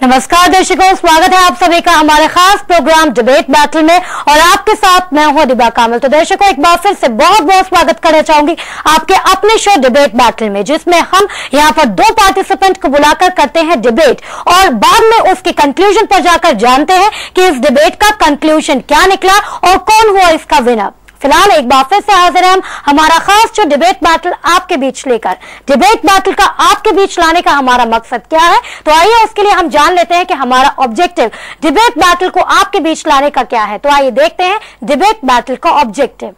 नमस्कार दर्शकों, स्वागत है आप सभी का हमारे खास प्रोग्राम डिबेट बैटल में और आपके साथ मैं हूं दिबा कामल। तो दर्शकों, एक बार फिर से बहुत बहुत स्वागत करना चाहूंगी आपके अपने शो डिबेट बैटल में, जिसमें हम यहां पर दो पार्टिसिपेंट को बुलाकर करते हैं डिबेट और बाद में उसके कंक्लूजन पर जाकर जानते हैं कि इस डिबेट का कंक्लूजन क्या निकला और कौन हुआ इसका विनर। फिलहाल एक बार फिर से हाजिर हैं हम हमारा खास जो डिबेट बैटल आपके बीच लेकर। डिबेट बैटल का आपके बीच लाने का हमारा मकसद क्या है, तो आइए उसके लिए हम जान लेते हैं कि हमारा ऑब्जेक्टिव डिबेट बैटल को आपके बीच लाने का क्या है। तो आइए देखते हैं डिबेट बैटल का ऑब्जेक्टिव।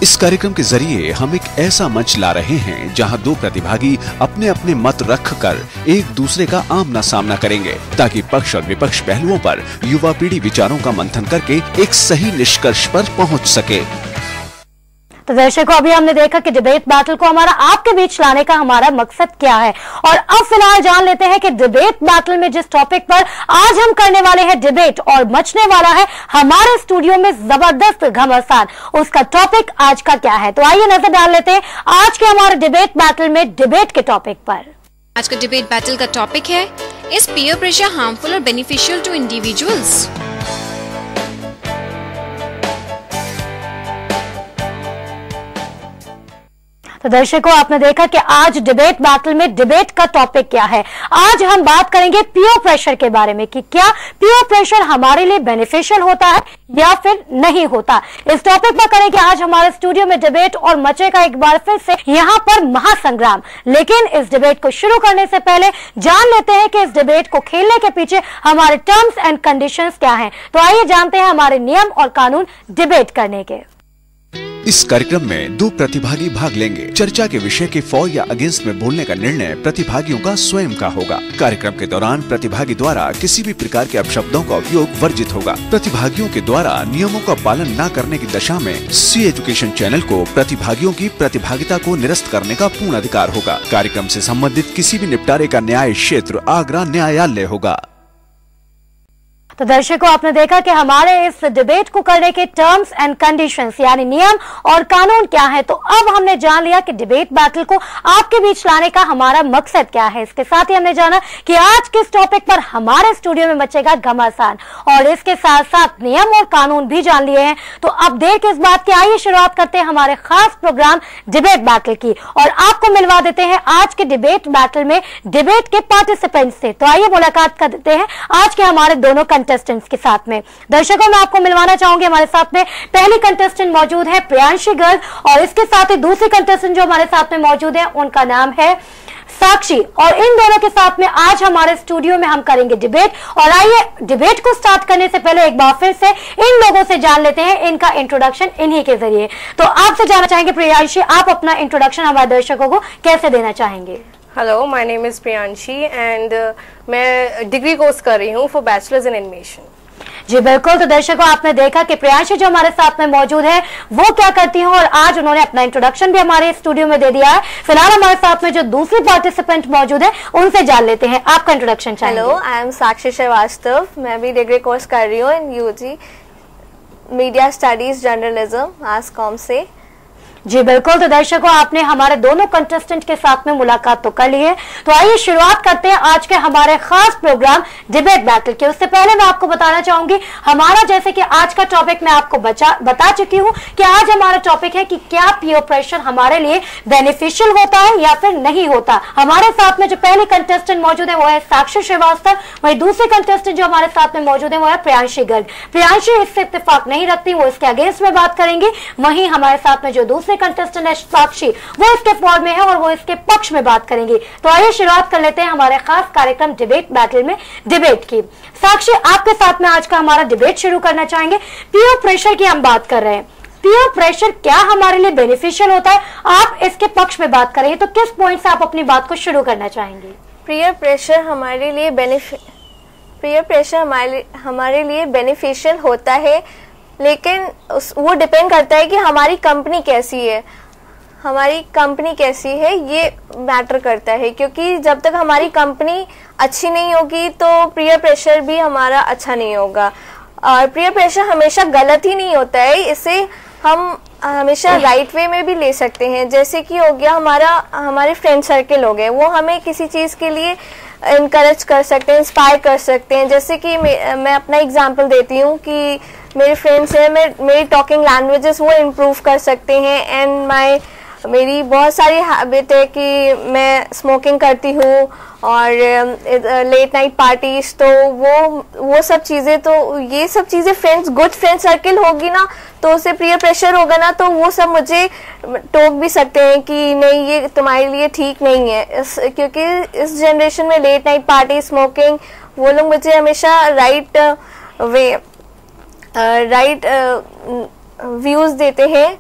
इस कार्यक्रम के जरिए हम एक ऐसा मंच ला रहे हैं जहां दो प्रतिभागी अपने अपने मत रखकर एक दूसरे का आमना सामना करेंगे, ताकि पक्ष और विपक्ष पहलुओं पर युवा पीढ़ी विचारों का मंथन करके एक सही निष्कर्ष पर पहुंच सके। तो दर्शकों, अभी हमने देखा कि डिबेट बैटल को हमारा आपके बीच लाने का हमारा मकसद क्या है और अब फिलहाल जान लेते हैं कि डिबेट बैटल में जिस टॉपिक पर आज हम करने वाले हैं डिबेट और मचने वाला है हमारे स्टूडियो में जबरदस्त घमासान, उसका टॉपिक आज का क्या है। तो आइए नजर डाल लेते हैं आज के हमारे डिबेट बैटल में डिबेट के टॉपिक पर। आज का डिबेट बैटल का टॉपिक है, इज पीयर प्रेशर हार्मफुल और बेनिफिशियल टू इंडिविजुअल्स। तो दर्शकों, आपने देखा कि आज डिबेट बैटल में डिबेट का टॉपिक क्या है। आज हम बात करेंगे पीयर प्रेशर के बारे में कि क्या पीयर प्रेशर हमारे लिए बेनिफिशियल होता है या फिर नहीं होता। इस टॉपिक पर करेंगे आज हमारे स्टूडियो में डिबेट और मचेगा एक बार फिर से यहां पर महासंग्राम। लेकिन इस डिबेट को शुरू करने से पहले जान लेते हैं कि इस डिबेट को खेलने के पीछे हमारे टर्म्स एंड कंडीशंस क्या हैं। तो आइए जानते हैं हमारे नियम और कानून डिबेट करने के। इस कार्यक्रम में दो प्रतिभागी भाग लेंगे। चर्चा के विषय के फॉर या अगेंस्ट में बोलने का निर्णय प्रतिभागियों का स्वयं का होगा। कार्यक्रम के दौरान प्रतिभागी द्वारा किसी भी प्रकार के अपशब्दों का उपयोग वर्जित होगा। प्रतिभागियों के द्वारा नियमों का पालन न करने की दशा में सी एजुकेशन चैनल को प्रतिभागियों की प्रतिभागिता को निरस्त करने का पूर्ण अधिकार होगा। कार्यक्रम से संबंधित किसी भी निपटारे का न्याय क्षेत्र आगरा न्यायालय होगा। तो दर्शकों, आपने देखा कि हमारे इस डिबेट को करने के टर्म्स एंड कंडीशंस यानी नियम और कानून क्या है। तो अब हमने जान लिया कि डिबेट बैटल को आपके बीच लाने का हमारा मकसद क्या है। इसके साथ ही हमने जाना कि आज किस टॉपिक पर हमारे स्टूडियो में मचेगा घमासान और इसके साथ साथ नियम और कानून भी जान लिए हैं। तो अब देर किस बात की, आइए शुरुआत करते हैं हमारे खास प्रोग्राम डिबेट बैटल की और आपको मिलवा देते हैं आज के डिबेट बैटल में डिबेट के पार्टिसिपेंट से। तो आइए मुलाकात कर देते हैं आज के हमारे दोनों कंटेस्टेंट्स के साथ में। दर्शकों, मैं आपको मिलवाना चाहूंगी हमारे साथ में पहली कंटेस्टेंट मौजूद है प्रियांशी गर्ग और इसके साथ ही दूसरी कंटेस्टेंट जो हमारे साथ में मौजूद है उनका नाम है साक्षी और इन दोनों के साथ में आज हमारे स्टूडियो में हम करेंगे डिबेट। और आइए डिबेट को स्टार्ट करने से पहले एक बार फिर से इन लोगों से जान लेते हैं इनका इंट्रोडक्शन इन्हीं के जरिए। तो आपसे जानना चाहेंगे प्रियांशी, आप अपना इंट्रोडक्शन हमारे दर्शकों को कैसे देना चाहेंगे? Hello, my name is Priyanshi and मैं डिग्री कोर्स कर रही हूँ फॉर बैचलर्स इन एनिमेशन। जी बिल्कुल। तो दर्शकों, आपने देखा कि प्रियांशी जो हमारे साथ में मौजूद है वो क्या करती हैं और आज उन्होंने अपना इंट्रोडक्शन भी हमारे स्टूडियो में दे दिया है। फिलहाल हमारे साथ में जो दूसरी पार्टिसिपेंट मौजूद है उनसे जान लेते हैं, आपका इंट्रोडक्शन चाहिए। Hello, I am Sakshi Srivastava. मैं भी डिग्री कोर्स कर रही हूँ in UG media studies journalism mass com से। जी बिल्कुल। तो दर्शकों, आपने हमारे दोनों कंटेस्टेंट के साथ में मुलाकात तो कर ली है। तो आइए शुरुआत करते हैं आज के हमारे खास प्रोग्राम डिबेट बैटल के। उससे पहले मैं आपको बताना चाहूंगी हमारा, जैसे कि आज का टॉपिक मैं आपको बता चुकी हूं कि आज हमारा टॉपिक है कि क्या पीयर प्रेशर हमारे लिए बेनिफिशियल होता है या फिर नहीं होता। हमारे साथ में जो पहली कंटेस्टेंट मौजूद है वो है साक्षी श्रीवास्तव, वही दूसरी कंटेस्टेंट जो हमारे साथ में मौजूद है वो है प्रियांशी गर्ग। प्रियांशी इससे इत्तेफाक नहीं रखती, वो इसके अगेंस्ट में बात करेंगी। वहीं हमारे साथ में जो दूसरे कंटेस्टेंट है साक्षी, वो इसके फॉर में है और वो इसके पक्ष में बात करेंगी। तो आइए शुरुआत कर लेते हैं हमारे खास कार्यक्रम डिबेट बैटल में डिबेट की। साक्षी, आपके साथ में आज का हमारा डिबेट शुरू करना चाहेंगे। पीयर प्रेशर की हम बात कर रहे हैं। पीयर प्रेशर क्या हमारे लिए बेनिफिशियल होता है, आप इसके पक्ष में बात करेंगे, तो किस पॉइंट से आप अपनी बात को शुरू करना चाहेंगे? पीयर प्रेशर हमारे लिए बेनिफिशियल होता है, लेकिन वो डिपेंड करता है कि हमारी कंपनी कैसी है। हमारी कंपनी कैसी है ये मैटर करता है, क्योंकि जब तक हमारी कंपनी अच्छी नहीं होगी तो पीयर प्रेशर भी हमारा अच्छा नहीं होगा। और पीयर प्रेशर हमेशा गलत ही नहीं होता है, इसे हम हमेशा राइट वे में भी ले सकते हैं। जैसे कि हो गया हमारे फ्रेंड सर्कल हो गए, वो हमें किसी चीज़ के लिए इनकरेज कर सकते हैं, इंस्पायर कर सकते हैं। जैसे कि मैं अपना एग्जांपल देती हूँ कि मेरे फ्रेंड्स हैं, मेरी टॉकिंग लैंग्वेजेस वो इम्प्रूव कर सकते हैं। एंड मेरी बहुत सारी हैबिट है कि मैं स्मोकिंग करती हूँ और लेट नाइट पार्टीज, तो वो सब चीज़ें, तो ये सब चीज़ें फ्रेंड्स, गुड फ्रेंड सर्किल होगी ना, तो उससे पीयर प्रेशर होगा ना, तो वो सब मुझे टोक भी सकते हैं कि नहीं ये तुम्हारे लिए ठीक नहीं है। क्योंकि इस जनरेशन में लेट नाइट पार्टी, स्मोकिंग, वो लोग मुझे हमेशा राइट व्यूज देते हैं।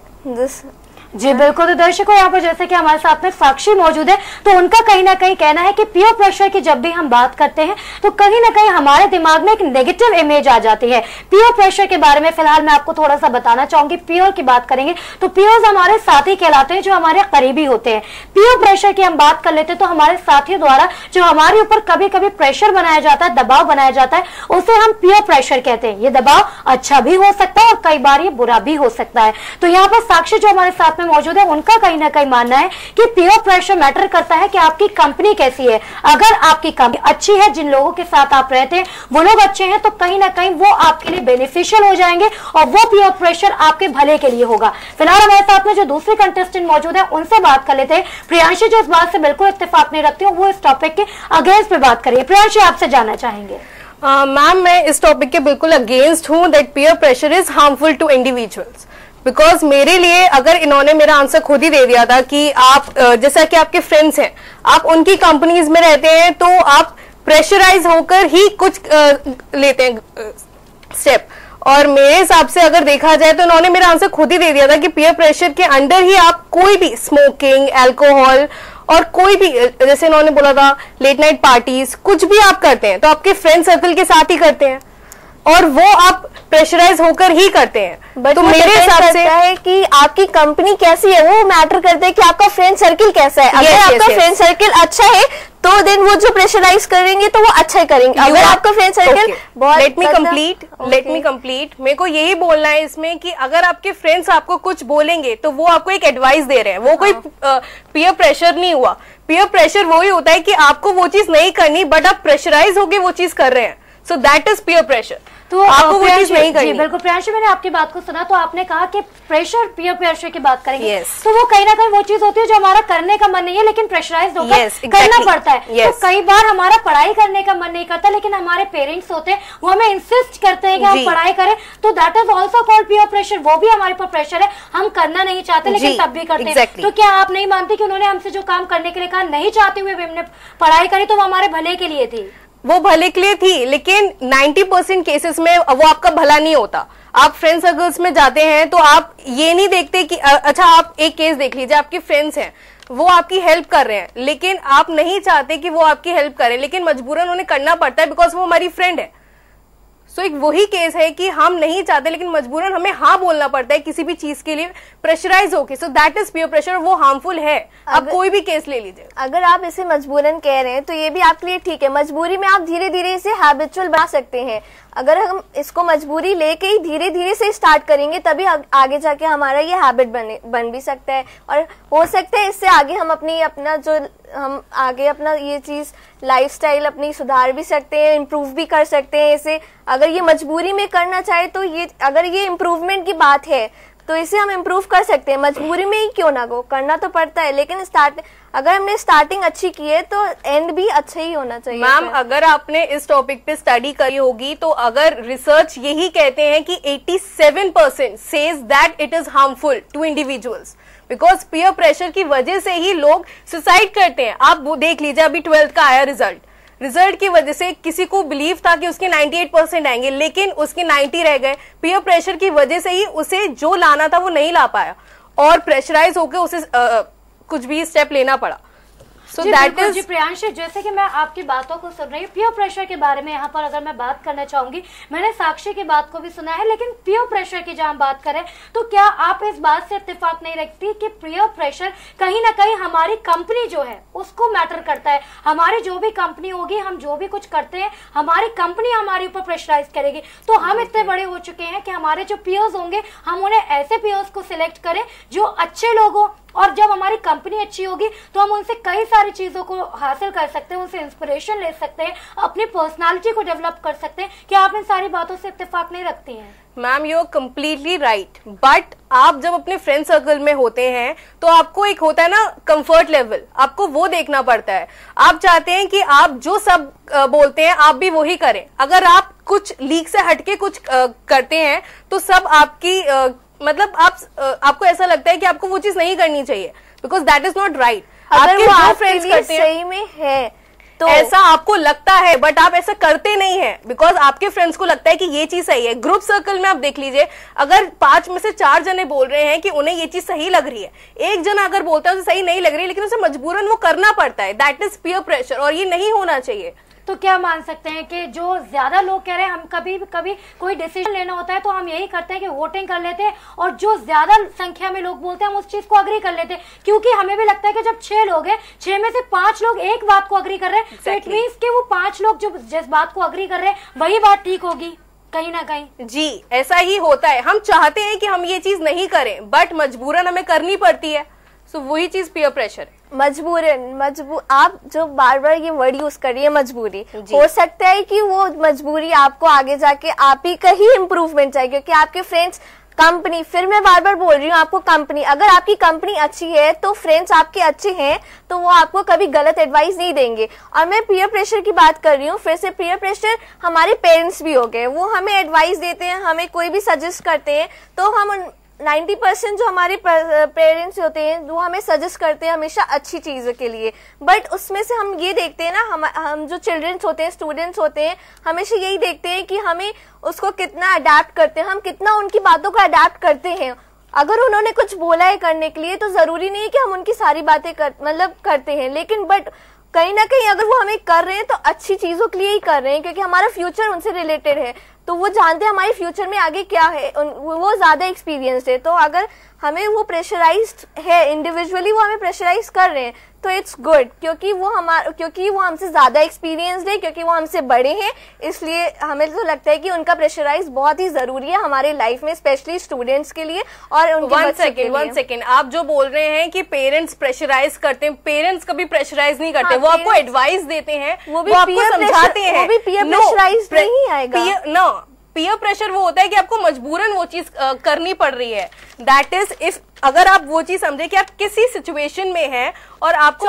जी बिल्कुल। तो दर्शकों, यहाँ पर जैसे कि हमारे साथ में साक्षी मौजूद है, तो उनका कहीं ना कहीं कहना है कि पीयर प्रेशर की जब भी हम बात करते हैं तो कहीं ना कहीं हमारे दिमाग में एक नेगेटिव इमेज आ जाती है पीयर प्रेशर के बारे में। फिलहाल मैं आपको थोड़ा सा बताना चाहूंगी। पीयर की बात करेंगे तो पीयर्स हमारे साथी कहलाते हैं, जो हमारे करीबी होते हैं। पीयर प्रेशर की हम बात कर लेते हैं तो हमारे साथियों द्वारा जो हमारे ऊपर कभी कभी प्रेशर बनाया जाता है, दबाव बनाया जाता है, उसे हम पीयर प्रेशर कहते हैं। ये दबाव अच्छा भी हो सकता है और कई बार ये बुरा भी हो सकता है। तो यहाँ पर साक्षी जो हमारे साथ में मौजूद है, उनका कहीं ना कहीं मानना है कि पीयर प्रेशर मैटर करता है कि आपकी कंपनी कैसी है। अगर आपकी कंपनी अच्छी है, जिन लोगों के साथ आप रहते हैं वो लोग अच्छे हैं, तो कहीं ना कहीं वो आपके लिए बेनिफिशियल हो जाएंगे और वो पीयर प्रेशर आपके भले के लिए होगा। फिलहाल हमारे साथ में जो दूसरी कंटेस्टेंट मौजूद है, उनसे बात कर लेते हैं। प्रियांशी जो इस बात से बिल्कुल इत्तेफाक नहीं रखती, वो इस टॉपिक के अगेंस्ट पे बात करिए। प्रियांशी, आपसे जानना चाहेंगे। मैम, मैं इस टॉपिक के बिल्कुल अगेंस्ट हूँ that peer pressure is harmful to individuals. Because मेरे लिए, अगर इन्होंने मेरा आंसर खुद ही दे दिया था कि आप जैसा कि आपके फ्रेंड्स हैं, आप उनकी कंपनीज में रहते हैं, तो आप प्रेशराइज होकर ही कुछ लेते हैं स्टेप। और मेरे हिसाब से अगर देखा जाए तो इन्होंने मेरा आंसर खुद ही दे दिया था कि पीयर प्रेशर के अंडर ही आप कोई भी स्मोकिंग, अल्कोहल और कोई भी, जैसे इन्होंने बोला था लेट नाइट पार्टीज, कुछ भी आप करते हैं तो आपके फ्रेंड सर्कल के साथ ही करते हैं और वो आप प्रेशराइज होकर ही करते हैं। तो मेरे हिसाब से है कि आपकी कंपनी कैसी है, वो मैटर करता है कि आपका फ्रेंड सर्किल कैसा है। अगर आपका फ्रेंड सर्किल अच्छा है तो देन वो जो प्रेशराइज करेंगे तो वो अच्छा ही करेंगे। अगर आपका फ्रेंड सर्किल बहुत, लेट मी कंप्लीट। मेरे को यही बोलना है इसमें कि अगर आपके फ्रेंड्स आपको कुछ बोलेंगे तो वो आपको एक एडवाइस दे रहे हैं, वो कोई पीयर प्रेशर नहीं हुआ। पीयर प्रेशर वही होता है कि आपको वो चीज नहीं करनी बट आप प्रेशराइज होके वो चीज कर रहे हैं, सो दैट इज पीयर प्रेशर। तो आपको वो चीज नहीं करनी। जी बिल्कुल प्रियांशी, मैंने आपकी बात को सुना, तो आपने कहा कि प्रेशर, पीयर प्रेशर की बात करेंगे, तो वो कहीं ना कहीं वो चीज होती है जो हमारा करने का मन नहीं है लेकिन प्रेशराइज होकर करना पड़ता है। तो कई बार हमारा पढ़ाई करने का मन नहीं करता लेकिन हमारे पेरेंट्स होते हैं, वो हमें इंसिस्ट करते हैं कि हम पढ़ाई करें, तो that is also called peer pressure. वो भी हमारे ऊपर प्रेशर है, हम करना नहीं चाहते लेकिन तब भी करते हैं। तो क्या आप नहीं मानती कि उन्होंने हमसे जो काम करने के लिए कहा, नहीं चाहते हुए भी हमने पढ़ाई करी, तो वो हमारे भले के लिए थी? वो भले के लिए थी, लेकिन 90% केसेस में वो आपका भला नहीं होता। आप फ्रेंड सर्कल्स में जाते हैं तो आप ये नहीं देखते कि अच्छा, आप एक केस देख लीजिए, आपके फ्रेंड्स हैं, वो आपकी हेल्प कर रहे हैं लेकिन आप नहीं चाहते कि वो आपकी हेल्प करें, लेकिन मजबूरन उन्हें करना पड़ता है बिकॉज वो हमारी फ्रेंड है। सो एक वही केस है कि हम नहीं चाहते लेकिन मजबूरन हमें हाँ बोलना पड़ता है किसी भी चीज के लिए प्रेशराइज होके। सो दैट इज पीयर प्रेशर, वो हार्मफुल है। आप कोई भी केस ले लीजिए, अगर आप इसे मजबूरन कह रहे हैं तो ये भी आपके लिए ठीक है। मजबूरी में आप धीरे धीरे इसे हैबिचुअल बना सकते हैं। अगर हम इसको मजबूरी लेके ही धीरे धीरे से स्टार्ट करेंगे तभी आगे जाके हमारा ये हैबिट बन भी सकता है, और हो सकता है इससे आगे हम अपना ये चीज लाइफस्टाइल अपनी सुधार भी सकते हैं, इम्प्रूव भी कर सकते हैं इसे। अगर ये मजबूरी में करना चाहे तो अगर ये इम्प्रूवमेंट की बात है तो इसे हम इम्प्रूव कर सकते हैं। मजबूरी में ही क्यों ना हो, करना तो पड़ता है, लेकिन अगर हमने स्टार्टिंग अच्छी की है तो एंड भी अच्छा ही होना चाहिए। मैम, अगर आपने इस टॉपिक पे स्टडी करी होगी तो अगर रिसर्च यही कहते हैं कि 87% says that it is harmful to individuals, because peer pressure की वजह से ही लोग सुसाइड करते हैं। आप वो देख लीजिए, अभी 12th का आया रिजल्ट की वजह से किसी को बिलीव था कि उसके 98% आएंगे लेकिन उसके 90 रह गए। पीयर प्रेशर की वजह से ही उसे जो लाना था वो नहीं ला पाया और प्रेशराइज होकर उसे कुछ भी स्टेप लेना पड़ा। So that is... जी प्रियांशी, जैसे कि मैं आपकी बातों को सुन रही हूँ, पीयर प्रेशर के बारे में यहाँ पर अगर मैं बात करना चाहूंगी, मैंने साक्षी की बात को भी सुना है, लेकिन पीयर प्रेशर की जब हम बात करें तो क्या आप इस बात से इत्तेफाक नहीं रखती कि पीयर प्रेशर कहीं ना कहीं हमारी कंपनी जो है उसको मैटर करता है? हमारी जो भी कंपनी होगी, हम जो भी कुछ करते हैं, हमारी कंपनी हमारे ऊपर प्रेशराइज करेगी। तो हम इतने बड़े हो चुके हैं कि हमारे जो पीयर्स होंगे, हम उन्हें ऐसे पीयर्स को सिलेक्ट करें जो अच्छे लोग हों और जब हमारी कंपनी अच्छी होगी तो हम उनसे कई सारी चीजों को हासिल कर सकते हैं, उनसे इंस्पिरेशन ले सकते हैं, अपनी पर्सनालिटी को डेवलप कर सकते हैं। क्या आप इन सारी बातों से इत्तेफाक नहीं रखती हैं? Ma'am you are completely right, but आप जब अपने फ्रेंड सर्कल में होते हैं तो आपको एक होता है ना कंफर्ट लेवल, आपको वो देखना पड़ता है। आप चाहते हैं कि आप जो सब बोलते हैं आप भी वही करें। अगर आप कुछ लीक से हटके कुछ करते हैं तो सब आपकी मतलब आपको ऐसा लगता है कि आपको वो चीज नहीं करनी चाहिए, because that is not right. अगर वो आप फ्रेंड्स करते हैं सही में है तो ऐसा आपको लगता है, बट आप ऐसा करते नहीं है, बिकॉज आपके फ्रेंड्स को लगता है कि ये चीज सही है। ग्रुप सर्कल में आप देख लीजिए, अगर 5 में से 4 जने बोल रहे हैं कि उन्हें ये चीज सही लग रही है, एक जना अगर बोलता है उसे सही नहीं लग रही है, लेकिन उसे मजबूरन वो करना पड़ता है। दैट इज पीयर प्रेशर, और ये नहीं होना चाहिए। तो क्या मान सकते हैं कि जो ज्यादा लोग कह रहे हैं, हम कभी कभी कोई डिसीजन लेना होता है तो हम यही करते हैं कि वोटिंग कर लेते हैं, और जो ज्यादा संख्या में लोग बोलते हैं हम उस चीज को अग्री कर लेते हैं, क्योंकि हमें भी लगता है कि जब 6 लोग हैं, 6 में से 5 लोग एक बात को अग्री कर रहे हैं, तो इट मीन्स कि वो 5 लोग जो जिस बात को अग्री कर रहे हैं वही बात ठीक होगी कहीं ना कहीं। जी ऐसा ही होता है। हम चाहते हैं कि हम ये चीज नहीं करें, बट मजबूरन हमें करनी पड़ती है। सो वही चीज पीयर प्रेशर है। मजबूरन आप जो बार बार ये वर्ड यूज कर रही है मजबूरी, हो सकता है कि वो मजबूरी आपको आगे जाके आप ही का ही इम्प्रूवमेंट चाहिए, क्योंकि आपके फ्रेंड्स कंपनी, फिर मैं बार बार बोल रही हूँ आपको कंपनी, अगर आपकी कंपनी अच्छी है तो फ्रेंड्स आपके अच्छे हैं तो वो आपको कभी गलत एडवाइस नहीं देंगे। और मैं पीयर प्रेशर की बात कर रही हूँ, फिर से पीयर प्रेशर हमारे पेरेंट्स भी हो गए, वो हमें एडवाइस देते हैं, हमें कोई भी सजेस्ट करते हैं, तो हम 90% जो हमारे पेरेंट्स होते हैं वो हमें सजेस्ट करते हैं हमेशा अच्छी चीजों के लिए, बट उसमें से हम ये देखते हैं ना, हम जो चिल्ड्रंस होते हैं, स्टूडेंट्स होते हैं, हमेशा यही देखते हैं कि हमें उसको कितना अडेप्ट करते हैं, हम कितना उनकी बातों को अडेप्ट करते हैं। अगर उन्होंने कुछ बोला है करने के लिए तो जरूरी नहीं है कि हम उनकी सारी बातें करते हैं, लेकिन बट कहीं ना कहीं अगर वो हमें कर रहे हैं तो अच्छी चीजों के लिए ही कर रहे हैं, क्योंकि हमारा फ्यूचर उनसे रिलेटेड है, तो वो जानते हैं हमारे फ्यूचर में आगे क्या है, वो ज्यादा एक्सपीरियंस्ड है। तो अगर हमें वो प्रेशराइज्ड है, इंडिविजुअली वो हमें प्रेशराइज कर रहे हैं तो इट्स गुड, क्योंकि वो हमसे ज्यादा एक्सपीरियंस्ड है, क्योंकि वो हमसे बड़े हैं, इसलिए हमें तो लगता है कि उनका प्रेशराइज बहुत ही जरूरी है हमारे लाइफ में, स्पेशली स्टूडेंट्स के लिए और उनके बच्चों के लिए। वन सेकेंड, आप जो बोल रहे हैं कि पेरेंट्स प्रेशराइज करते हैं, पेरेंट्स कभी प्रेशराइज नहीं करते। वो आपको एडवाइस देते हैं, वो आपको समझाते हैं, वो भी पीयर प्रेशराइज नहीं आएगा। पीयर प्रेशर वो होता है कि आपको मजबूरन वो चीज करनी पड़ रही है। दैट इज इफ अगर आप वो चीज समझे कि आप किसी सिचुएशन में हैं और आपको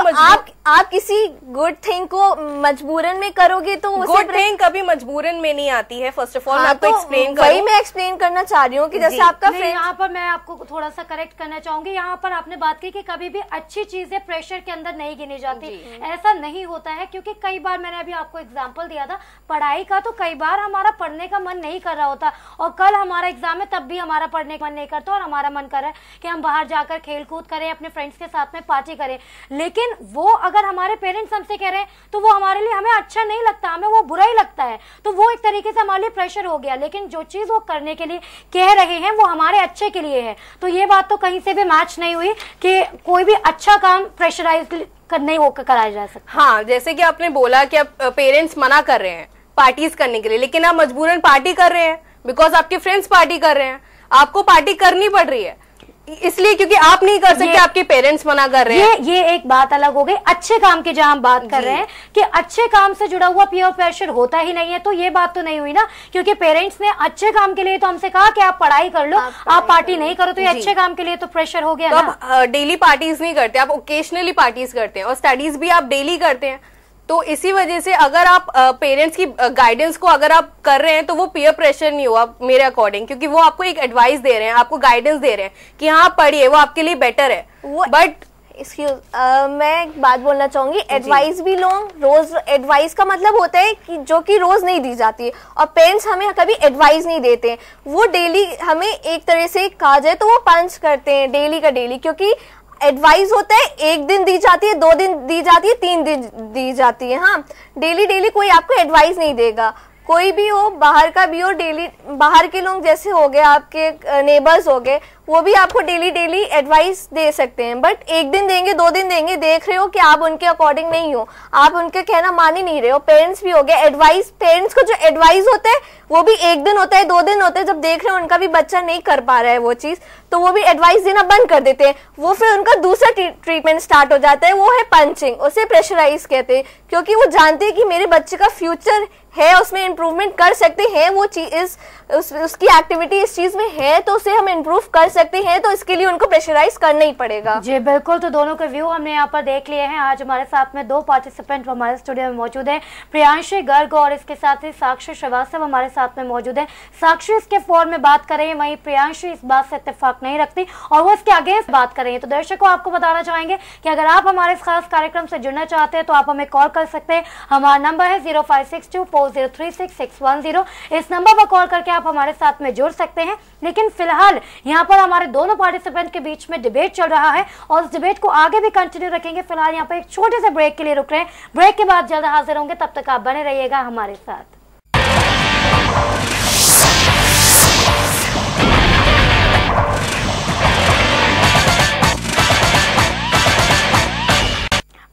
आप किसी गुड थिंग को मजबूरन में करोगे तो गुड थिंग कभी मजबूरन में नहीं आती है। फर्स्ट ऑफ ऑल मैं आपको एक्सप्लेन करूं, वही मैं एक्सप्लेन करना चाह रही हूँ कि जैसे आपका फ्रेंड, यहाँ पर मैं आपको थोड़ा सा करेक्ट करना चाहूंगी। यहाँ पर आपने बात की कि कभी भी अच्छी चीजें प्रेशर के अंदर नहीं गिनी जाती, ऐसा नहीं होता है, क्योंकि कई बार मैंने अभी आपको एग्जाम्पल दिया था पढ़ाई का, तो कई बार हमारा पढ़ने का मन नहीं कर रहा होता और कल हमारा एग्जाम है तब भी हमारा पढ़ने का मन नहीं करता और हमारा मन कर रहा है कि हम बाहर जाकर खेल कूद करें, अपने फ्रेंड्स के साथ में पार्टी करें, लेकिन वो अगर हमारे पेरेंट्स हमसे कह रहे हैं तो वो हमारे लिए, हमें अच्छा नहीं लगता, हमें वो बुरा ही लगता है, तो वो एक तरीके से हमारे लिए प्रेशर हो गया। लेकिन जो चीज वो करने के लिए कह रहे हैं वो हमारे अच्छे के लिए है, तो ये बात तो कहीं से भी मैच नहीं हुई कि कोई भी अच्छा काम प्रेशराइज नहीं होकर कराया जा सकता। हाँ, जैसे कि आपने बोला कि आप पेरेंट्स मना कर रहे हैं पार्टीज करने के लिए, लेकिन आप मजबूरन पार्टी कर रहे हैं बिकॉज आपके फ्रेंड्स पार्टी कर रहे हैं, आपको पार्टी करनी पड़ रही है इसलिए, क्योंकि आप नहीं कर सकते, आपके पेरेंट्स मना कर रहे हैं। ये एक बात अलग हो गई। अच्छे काम की जहां हम बात कर रहे हैं कि अच्छे काम से जुड़ा हुआ पीयर प्रेशर होता ही नहीं है, तो ये बात तो नहीं हुई ना, क्योंकि पेरेंट्स ने अच्छे काम के लिए तो हमसे कहा कि आप पढ़ाई कर लो, आप पार्टी नहीं करो, तो ये अच्छे काम के लिए तो प्रेशर हो गया। तो आप डेली पार्टीज नहीं करते, आप ओकेशनली पार्टीज करते हैं और स्टडीज भी आप डेली करते हैं, तो इसी वजह से अगर आप पेरेंट्स की गाइडेंस को अगर आप कर रहे हैं तो वो पीयर प्रेशर नहीं हुआ मेरे अकॉर्डिंग, क्योंकि वो आपको एक एडवाइस दे रहे हैं, आपको गाइडेंस दे रहे हैं कि हाँ पढ़िए, वो आपके लिए बेटर है। बट मैं एक बात बोलना चाहूंगी, एडवाइस भी लो, रोज एडवाइस का मतलब होता है कि जो कि रोज नहीं दी जाती है, और पेरेंट्स हमें कभी एडवाइस नहीं देते, वो डेली हमें एक तरह से कहा जाए तो वो पंच करते हैं डेली का डेली, क्योंकि एडवाइस होता है 1 दिन दी जाती है, 2 दिन दी जाती है, 3 दिन दी जाती है। हाँ, डेली कोई आपको एडवाइस नहीं देगा, कोई भी हो, बाहर का भी हो, डेली बाहर के लोग जैसे हो गए, आपके नेबर्स हो गए, वो भी आपको डेली एडवाइस दे सकते हैं, बट एक दिन देंगे 2 दिन देंगे, देख रहे हो कि आप उनके अकॉर्डिंग नहीं हो, आप उनके कहना मान ही नहीं रहे हो। पेरेंट्स भी हो गया, एडवाइस, पेरेंट्स को जो एडवाइस होता है वो भी 1 दिन होता है 2 दिन होता है, जब देख रहे हो उनका भी बच्चा नहीं कर पा रहा है वो चीज, तो वो भी एडवाइस देना बंद कर देते हैं। वो फिर उनका दूसरा ट्रीटमेंट स्टार्ट हो जाता है, वो है पंचिंग, उसे प्रेशराइज कहते हैं, क्योंकि वो जानते हैं कि मेरे बच्चे का फ्यूचर है, उसमें इम्प्रूवमेंट कर सकते हैं, वो चीज उसकी एक्टिविटी इस चीज में है तो उसे हम इम्प्रूव कर सकते हैं, तो इसके लिए उनको प्रेशराइज करना ही पड़ेगा। जी बिल्कुल, तो दोनों के व्यू हमने यहाँ पर देख लिए हैं। आज हमारे साथ में 2 पार्टिसिपेंट हमारे स्टूडियो में मौजूद हैं, प्रियांशी गर्ग और इसके साथ ही साक्षी श्रीवास्तव हमारे साथ में मौजूद है। साक्षी इसके फॉर्म में बात कर रही है, वहीं प्रियांशी इस बात से इत्तेफाक नहीं रखती और वो इसके अगेंस्ट बात कर रही है। तो दर्शकों आपको बताना चाहेंगे कि अगर आप हमारे इस खास कार्यक्रम से जुड़ना चाहते हैं तो आप हमें कॉल कर सकते हैं। हमारा नंबर है 05624036 इस नंबर पर कॉल करके आप हमारे साथ में जुड़ सकते हैं। लेकिन फिलहाल यहाँ पर हमारे दोनों पार्टिसिपेंट के बीच में डिबेट चल रहा है और उस डिबेट को आगे भी कंटिन्यू रखेंगे। फिलहाल यहाँ पर एक छोटे से ब्रेक के लिए रुक रहे हैं, ब्रेक के बाद जल्द हाजिर होंगे, तब तक आप बने रहिएगा हमारे साथ।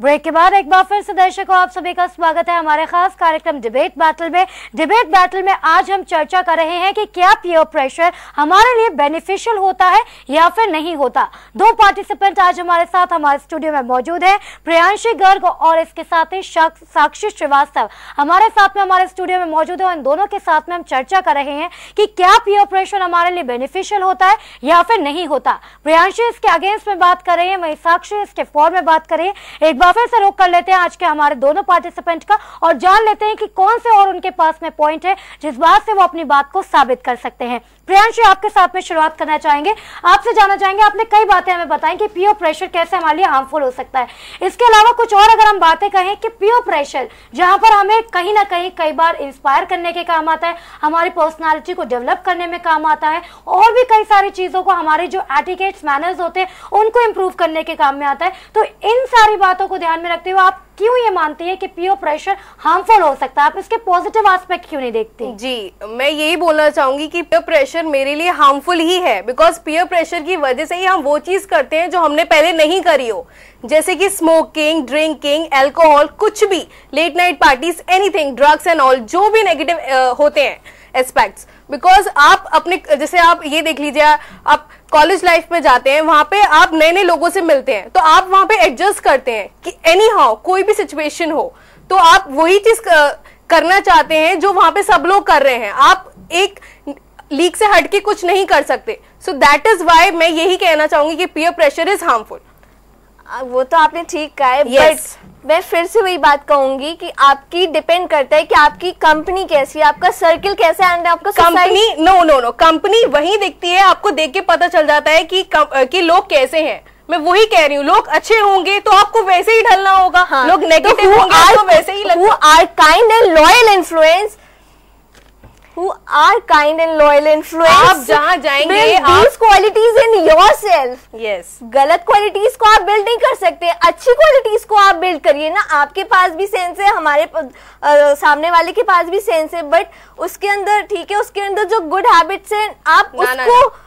ब्रेक के बाद एक बार फिर से दर्शकों आप सभी का स्वागत है हमारे खास कार्यक्रम डिबेट बैटल में। डिबेट बैटल में आज हम चर्चा कर रहे हैं कि क्या पीयर प्रेशर हमारे लिए बेनिफिशियल होता है या फिर नहीं होता। 2 पार्टिसिपेंट आज हमारे साथ हमारे स्टूडियो में मौजूद है, प्रियांशी गर्ग और इसके साथ ही साक्षी श्रीवास्तव हमारे साथ में हमारे स्टूडियो में मौजूद है। और इन दोनों के साथ में हम चर्चा कर रहे हैं कि क्या पीयर प्रेशर हमारे लिए बेनिफिशियल होता है या फिर नहीं होता। प्रियांशी इसके अगेंस्ट में बात कर रही है, वहीं साक्षी इसके फॉर में बात कर रही है। एक बार फिर से रोक कर लेते हैं आज के हमारे दोनों पार्टिसिपेंट का और जान लेते हैं कि कौन से और उनके पास में पॉइंट है जिस बात से वो अपनी बात को साबित कर सकते हैं। प्रियांशी आपके साथ में शुरुआत करना चाहेंगे, आपसे जानना चाहेंगे, आपने कई बातें हमें बताई कि पीयर प्रेशर कैसे हमारे लिए हार्मफुल हो सकता है। इसके अलावा कुछ और अगर हम बातें कहें कि पीयर प्रेशर जहां पर हमें कहीं ना कहीं कई बार इंस्पायर करने के काम आता है, हमारी पर्सनालिटी को डेवलप करने में काम आता है और भी कई सारी चीजों को, हमारे जो एटिकेट्स मैनर्स होते हैं उनको इंप्रूव करने के काम में आता है। तो इन सारी बातों को ध्यान में रखते हुए आप क्यों ये मानती है कि पीयर प्रेशर हार्मफुल हो सकता है, आप इसके पॉजिटिव एस्पेक्ट क्यों नहीं देखती? जी, मैं यही बोलना चाहूंगी कि पीयर प्रेशर मेरे लिए हार्मफुल ही है, बिकॉज पीयर प्रेशर की वजह से ही हम वो चीज करते हैं जो हमने पहले नहीं करी हो, जैसे कि स्मोकिंग, ड्रिंकिंग, अल्कोहल, कुछ भी, late night parties, anything, drugs and all, जो भी नेगेटिव होते हैं एस्पेक्ट्स। बिकॉज आप अपने, जैसे आप ये देख लीजिए, आप कॉलेज लाइफ में जाते हैं, वहां पे आप नए नए लोगों से मिलते हैं, तो आप वहां पे एडजस्ट करते हैं कि एनी हाउ कोई भी सिचुएशन हो तो आप वही चीज करना चाहते हैं जो वहां पे सब लोग कर रहे हैं, आप एक लीग से हटके कुछ नहीं कर सकते। सो दैट इज वाई मैं यही कहना चाहूंगी कि पीयर प्रेशर इज हार्मफुल। वो तो आपने ठीक कहा है, yes. बट मैं फिर से वही बात कहूंगी कि आपकी डिपेंड करता है कि आपकी कंपनी कैसी है, आपका सर्किल कैसा है, आपका कंपनी नो कंपनी वही दिखती है, आपको देख के पता चल जाता है कि लोग कैसे हैं। मैं वही कह रही हूँ, लोग अच्छे होंगे तो आपको वैसे ही ढलना होगा, हाँ, लोग नेगेटिव होंगे तो वैसे ही लगेगा। Who are kind and loyal influence, who are kind and loyal influence, आप जहाँ जाएंगे these qualities in yourself. Yes. गलत क्वालिटीज को आप बिल्ड नहीं कर सकते, अच्छी क्वालिटीज को आप बिल्ड करिए ना। आपके पास भी सेंस है, हमारे सामने वाले के पास भी सेंस है, बट उसके अंदर, ठीक है, उसके अंदर जो गुड हैबिट्स हैं आप उसको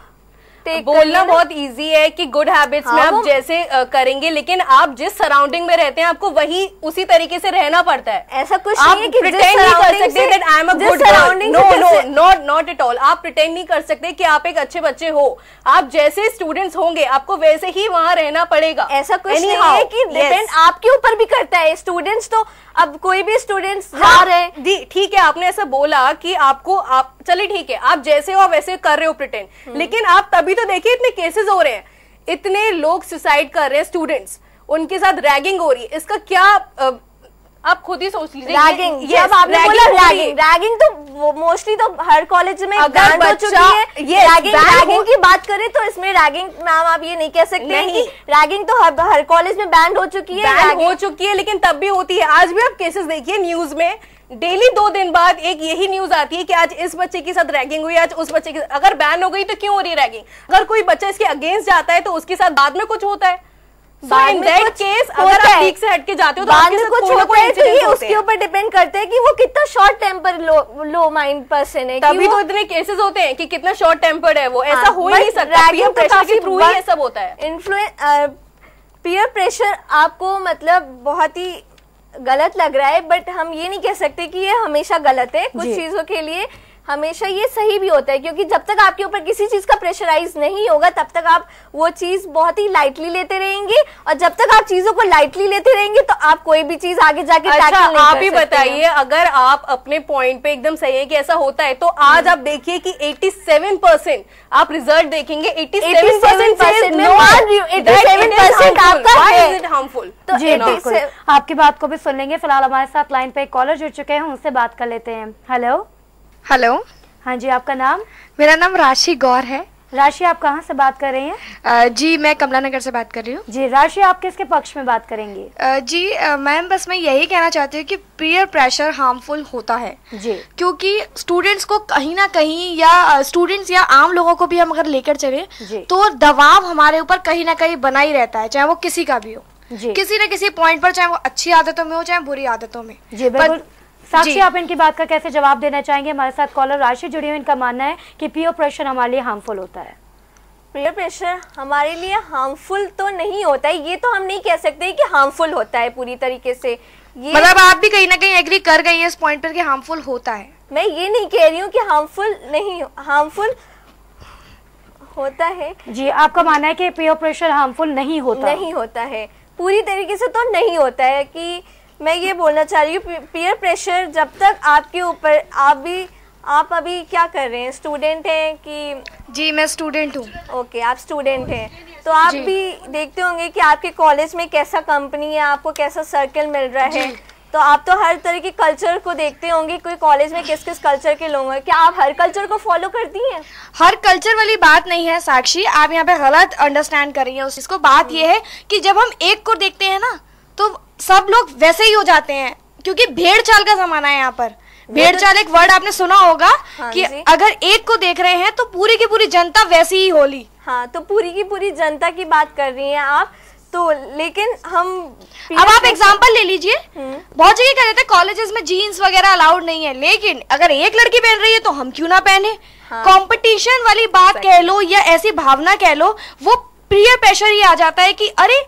बोलना बहुत इजी है कि गुड हैबिट्स में आप जैसे करेंगे, लेकिन आप जिस सराउंडिंग में रहते हैं आपको वही उसी तरीके से रहना पड़ता है। ऐसा कुछ नहीं है कि प्रिटेंड नहीं कर सकते that I am a good girl, not at all. आप प्रिटेंड नहीं कर सकते कि आप एक अच्छे बच्चे हो, आप जैसे स्टूडेंट्स होंगे आपको वैसे ही वहां रहना पड़ेगा। ऐसा कुछ नहीं है कि डिपेंड आपके ऊपर भी करता है। स्टूडेंट्स तो अब कोई भी स्टूडेंट्स जा रहे हैं, जी ठीक है, आपने ऐसा बोला कि आपको, आप चलिए ठीक है, आप जैसे हो वैसे कर रहे हो प्रिटेंड, लेकिन आप तभी तो देखिए इतने केसेस हो रहे हैं, इतने लोग सुसाइड कर रहे हैं स्टूडेंट्स, उनके साथ रैगिंग हो रही है। इसका क्या आप खुद ही सोच लीजिए। रैगिंग, जब आपने बोला रैगिंग तो मोस्टली तो हर कॉलेज में बैन हो चुकी है। रैगिंग की बात करें तो इसमें रैगिंग मैम आप ये नहीं कह सकते हैं कि रैगिंग तो हर कॉलेज में बैन हो चुकी है, बैन हो चुकी है, लेकिन तब भी होती है। आज भी आप केसेस देखिए न्यूज में, डेली 2 दिन बाद एक यही न्यूज आती है कि आज इस बच्चे के साथ रैगिंग हुई, आज उस बच्चे के साथ। अगर बैन हो गई तो क्यों हो रही है रैगिंग? अगर कोई बच्चा इसके अगेंस्ट जाता है तो उसके साथ बाद में कुछ होता है, बाद में कुछ केस अगर आप ठीक से हटके जाते हो तो बाद में कुछ होता है, तो ये उसके ऊपर डिपेंड करता है कि वो कितना शॉर्ट टेम्पर लो माइंड पर्सन है। तभी तो इतने केसेस होते हैं कि कितना शॉर्ट टेम्पर्ड है वो, ऐसा हो ही नहीं सकता, पीयर प्रेशर के थ्रू ही ये सब होता है। पीयर प्रेशर आपको मतलब बहुत ही गलत लग रहा है, बट हम ये नहीं कह सकते कि ये हमेशा गलत है। कुछ चीजों के लिए हमेशा ये सही भी होता है, क्योंकि जब तक आपके ऊपर किसी चीज का प्रेशराइज नहीं होगा तब तक आप वो चीज बहुत ही लाइटली लेते रहेंगे, और जब तक आप चीजों को लाइटली लेते रहेंगे तो आप कोई भी चीज आगे जाके टैकल नहीं कर सकते। आप ही बताइए, अगर आप अपने पॉइंट पे एकदम सही है कि ऐसा होता है, तो आज आप देखिए कि 87% आप रिजल्ट देखेंगे, 87% में 87% आपका है हार्मफुल। तो जी बिल्कुल, आपकी बात को भी सुन लेंगे। फिलहाल हमारे साथ लाइन पे एक कॉलर जुड़ चुके हैं, उनसे बात कर लेते हैं। हेलो। हेलो। हाँ जी, आपका नाम? मेरा नाम राशि गौर है। राशि, आप कहाँ से बात कर रही हैं? जी मैं कमला नगर से बात कर रही हूँ। जी राशि, आप किसके पक्ष में बात करेंगे? जी मैम, बस मैं यही कहना चाहती हूँ कि पीयर प्रेशर हार्मफुल होता है जी, क्योंकि स्टूडेंट्स को कहीं ना कहीं, या स्टूडेंट्स या आम लोगों को भी हम अगर लेकर चले तो दबाव हमारे ऊपर कहीं ना कहीं बना ही रहता है, चाहे वो किसी का भी हो, किसी न किसी पॉइंट पर, चाहे वो अच्छी आदतों में हो चाहे बुरी आदतों में। जी बिल्कुल। साक्षी, आप इनकी बात का कैसे जवाब देना चाहेंगे? हमारे साथ कॉलर राशि जुड़ी हुई, इनका मानना है कि पीयर प्रेशर हमारे लिए हार्मफुल होता है। पीयर प्रेशर हमारे लिए हार्मफुल तो नहीं होता है, ये तो हम नहीं कह सकते कि हार्मफुल होता है पूरी तरीके से। ये मतलब आप भी कहीं ना कहीं एग्री कर गई हैं इस पॉइंट पर कि हार्मफुल होता है। मैं ये नहीं कह रही हूँ कि हार्मफुल होता है। जी, आपका मानना है कि पीयर प्रेशर हार्मफुल नहीं होता है, पूरी तरीके से तो नहीं होता है। कि मैं ये बोलना चाह रही हूँ, पीयर प्रेशर जब तक आपके ऊपर, आप अभी क्या कर रहे हैं? स्टूडेंट हैं कि? जी मैं स्टूडेंट हूँ। ओके, आप स्टूडेंट हैं, तो आप भी देखते होंगे कि आपके कॉलेज में कैसा कंपनी है, आपको कैसा सर्कल मिल रहा है, तो आप तो हर तरह के कल्चर को देखते होंगे। कोई कॉलेज में किस किस कल्चर के लोग हैं, क्या आप हर कल्चर को फॉलो करती हैं? हर कल्चर वाली बात नहीं है साक्षी, आप यहाँ पे गलत अंडरस्टैंड कर रही हैं उस चीज को। बात ये है कि जब हम एक को देखते हैं ना तो सब लोग वैसे ही हो जाते हैं, क्योंकि भेड़ चाल का जमाना है यहाँ पर। भेड़ चाल एक वर्ड आपने सुना होगा कि अगर एक को देख रहे हैं तो पूरी की पूरी जनता वैसी ही होली। हाँ, तो पूरी की पूरी जनता की बात कर रही हैं आप, तो लेकिन हम अब आप एग्जांपल ले लीजिए, बहुत जगह कह देते हैं कॉलेजेस में जीन्स वगैरह अलाउड नहीं है, लेकिन अगर एक लड़की पहन रही है तो हम क्यों ना पहने। कंपटीशन वाली बात कह लो या ऐसी भावना कह लो, वो पीयर प्रेशर ही आ जाता है कि अरे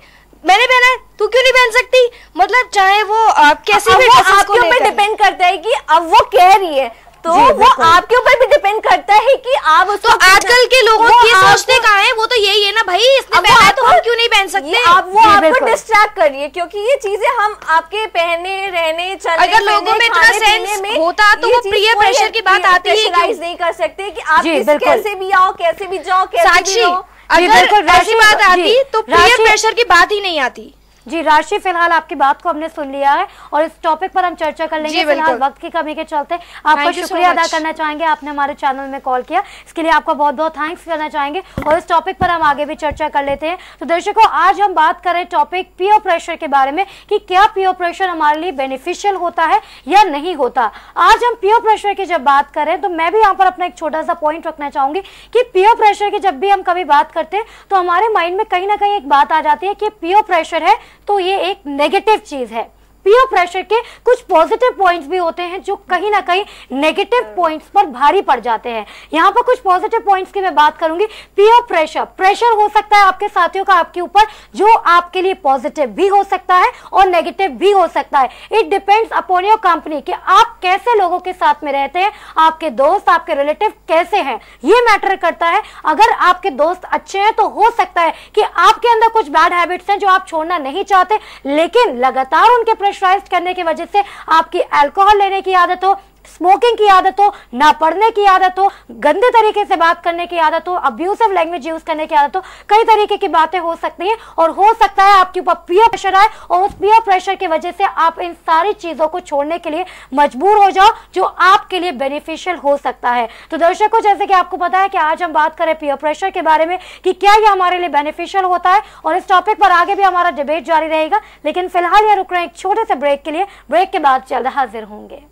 मैंने पहना है, तू क्यों नहीं पहन सकती। मतलब चाहे वो कैसी भी आपके ऊपर डिपेंड करता है कि अब वो कह रही है, तो वो आपके ऊपर भी डिपेंड करता है कि आप उसको। तो आजकल के लोगों की सोचते कहाँ हैं, वो तो यही है ना भाई, इसने पहना है तो हम क्यों नहीं पहन सकते। आप वो आपको डिस्ट्रैक्ट करिए, क्योंकि ये चीजें हम आपके पहनने रहने चलने, अगर लोगों में इतना सेंस होता तो वो पीयर प्रेशर की बात आती ही नहीं कर सकते कि आप कैसे भी आओ, कैसे भी जाओ, कैसे भी रहो। अगर ऐसी बात आती तो पीयर प्रेशर की बात ही नहीं आती। जी राशि, फिलहाल आपकी बात को हमने सुन लिया है और इस टॉपिक पर हम चर्चा कर लेंगे। फिलहाल वक्त की कमी के चलते आपका शुक्रिया अदा करना चाहेंगे, आपने हमारे चैनल में कॉल किया, इसके लिए आपका बहुत बहुत थैंक्स करना चाहेंगे और इस टॉपिक पर हम आगे भी चर्चा कर लेते हैं। तो दर्शकों, आज हम बात करें टॉपिक पीयर प्रेशर के बारे में कि क्या पीयर प्रेशर हमारे लिए बेनिफिशियल होता है या नहीं होता। आज हम पीयर प्रेशर की जब बात करें तो मैं भी यहाँ पर अपना एक छोटा सा पॉइंट रखना चाहूंगी कि पीयर प्रेशर की जब भी हम कभी बात करते हैं तो हमारे माइंड में कहीं ना कहीं एक बात आ जाती है कि पीयर प्रेशर है तो ये एक नेगेटिव चीज है। पीयर प्रेशर के कुछ पॉजिटिव पॉइंट्स भी होते हैं जो कहीं ना कहीं नेगेटिव पॉइंट्स पर भारी पड़ जाते हैं। यहाँ पर कुछ पॉजिटिव पॉइंट्स की मैं बात करूंगी। पीयर प्रेशर हो सकता है आपके साथियों का आपके ऊपर, जो आपके लिए पॉजिटिव भी हो सकता है और नेगेटिव भी हो सकता है। It depends upon your company कि आप कैसे लोगों के साथ में रहते हैं, आपके दोस्त, आपके रिलेटिव कैसे हैं, ये मैटर करता है। अगर आपके दोस्त अच्छे हैं तो हो सकता है कि आपके अंदर कुछ बैड हैबिट्स हैं जो आप छोड़ना नहीं चाहते, लेकिन लगातार उनके प्रेशराइज करने की वजह से आपकी अल्कोहल लेने की आदत हो, स्मोकिंग की आदत हो, ना पढ़ने की आदत हो, गंदे तरीके से बात करने की आदत हो, अब्यूसिव लैंग्वेज यूज करने की आदत हो, कई तरीके की बातें हो सकती हैं और हो सकता है आपके ऊपर पीयर प्रेशर आए और उस पीयर प्रेशर की वजह से आप इन सारी चीजों को छोड़ने के लिए मजबूर हो जाओ जो आपके लिए बेनिफिशियल हो सकता है। तो दर्शकों, जैसे कि आपको पता है कि आज हम बात करें पीयर प्रेशर के बारे में कि क्या ये हमारे लिए बेनिफिशियल होता है और इस टॉपिक पर आगे भी हमारा डिबेट जारी रहेगा। लेकिन फिलहाल यह रुक रहे हैं एक छोटे से ब्रेक के लिए, ब्रेक के बाद जल्द हाजिर होंगे।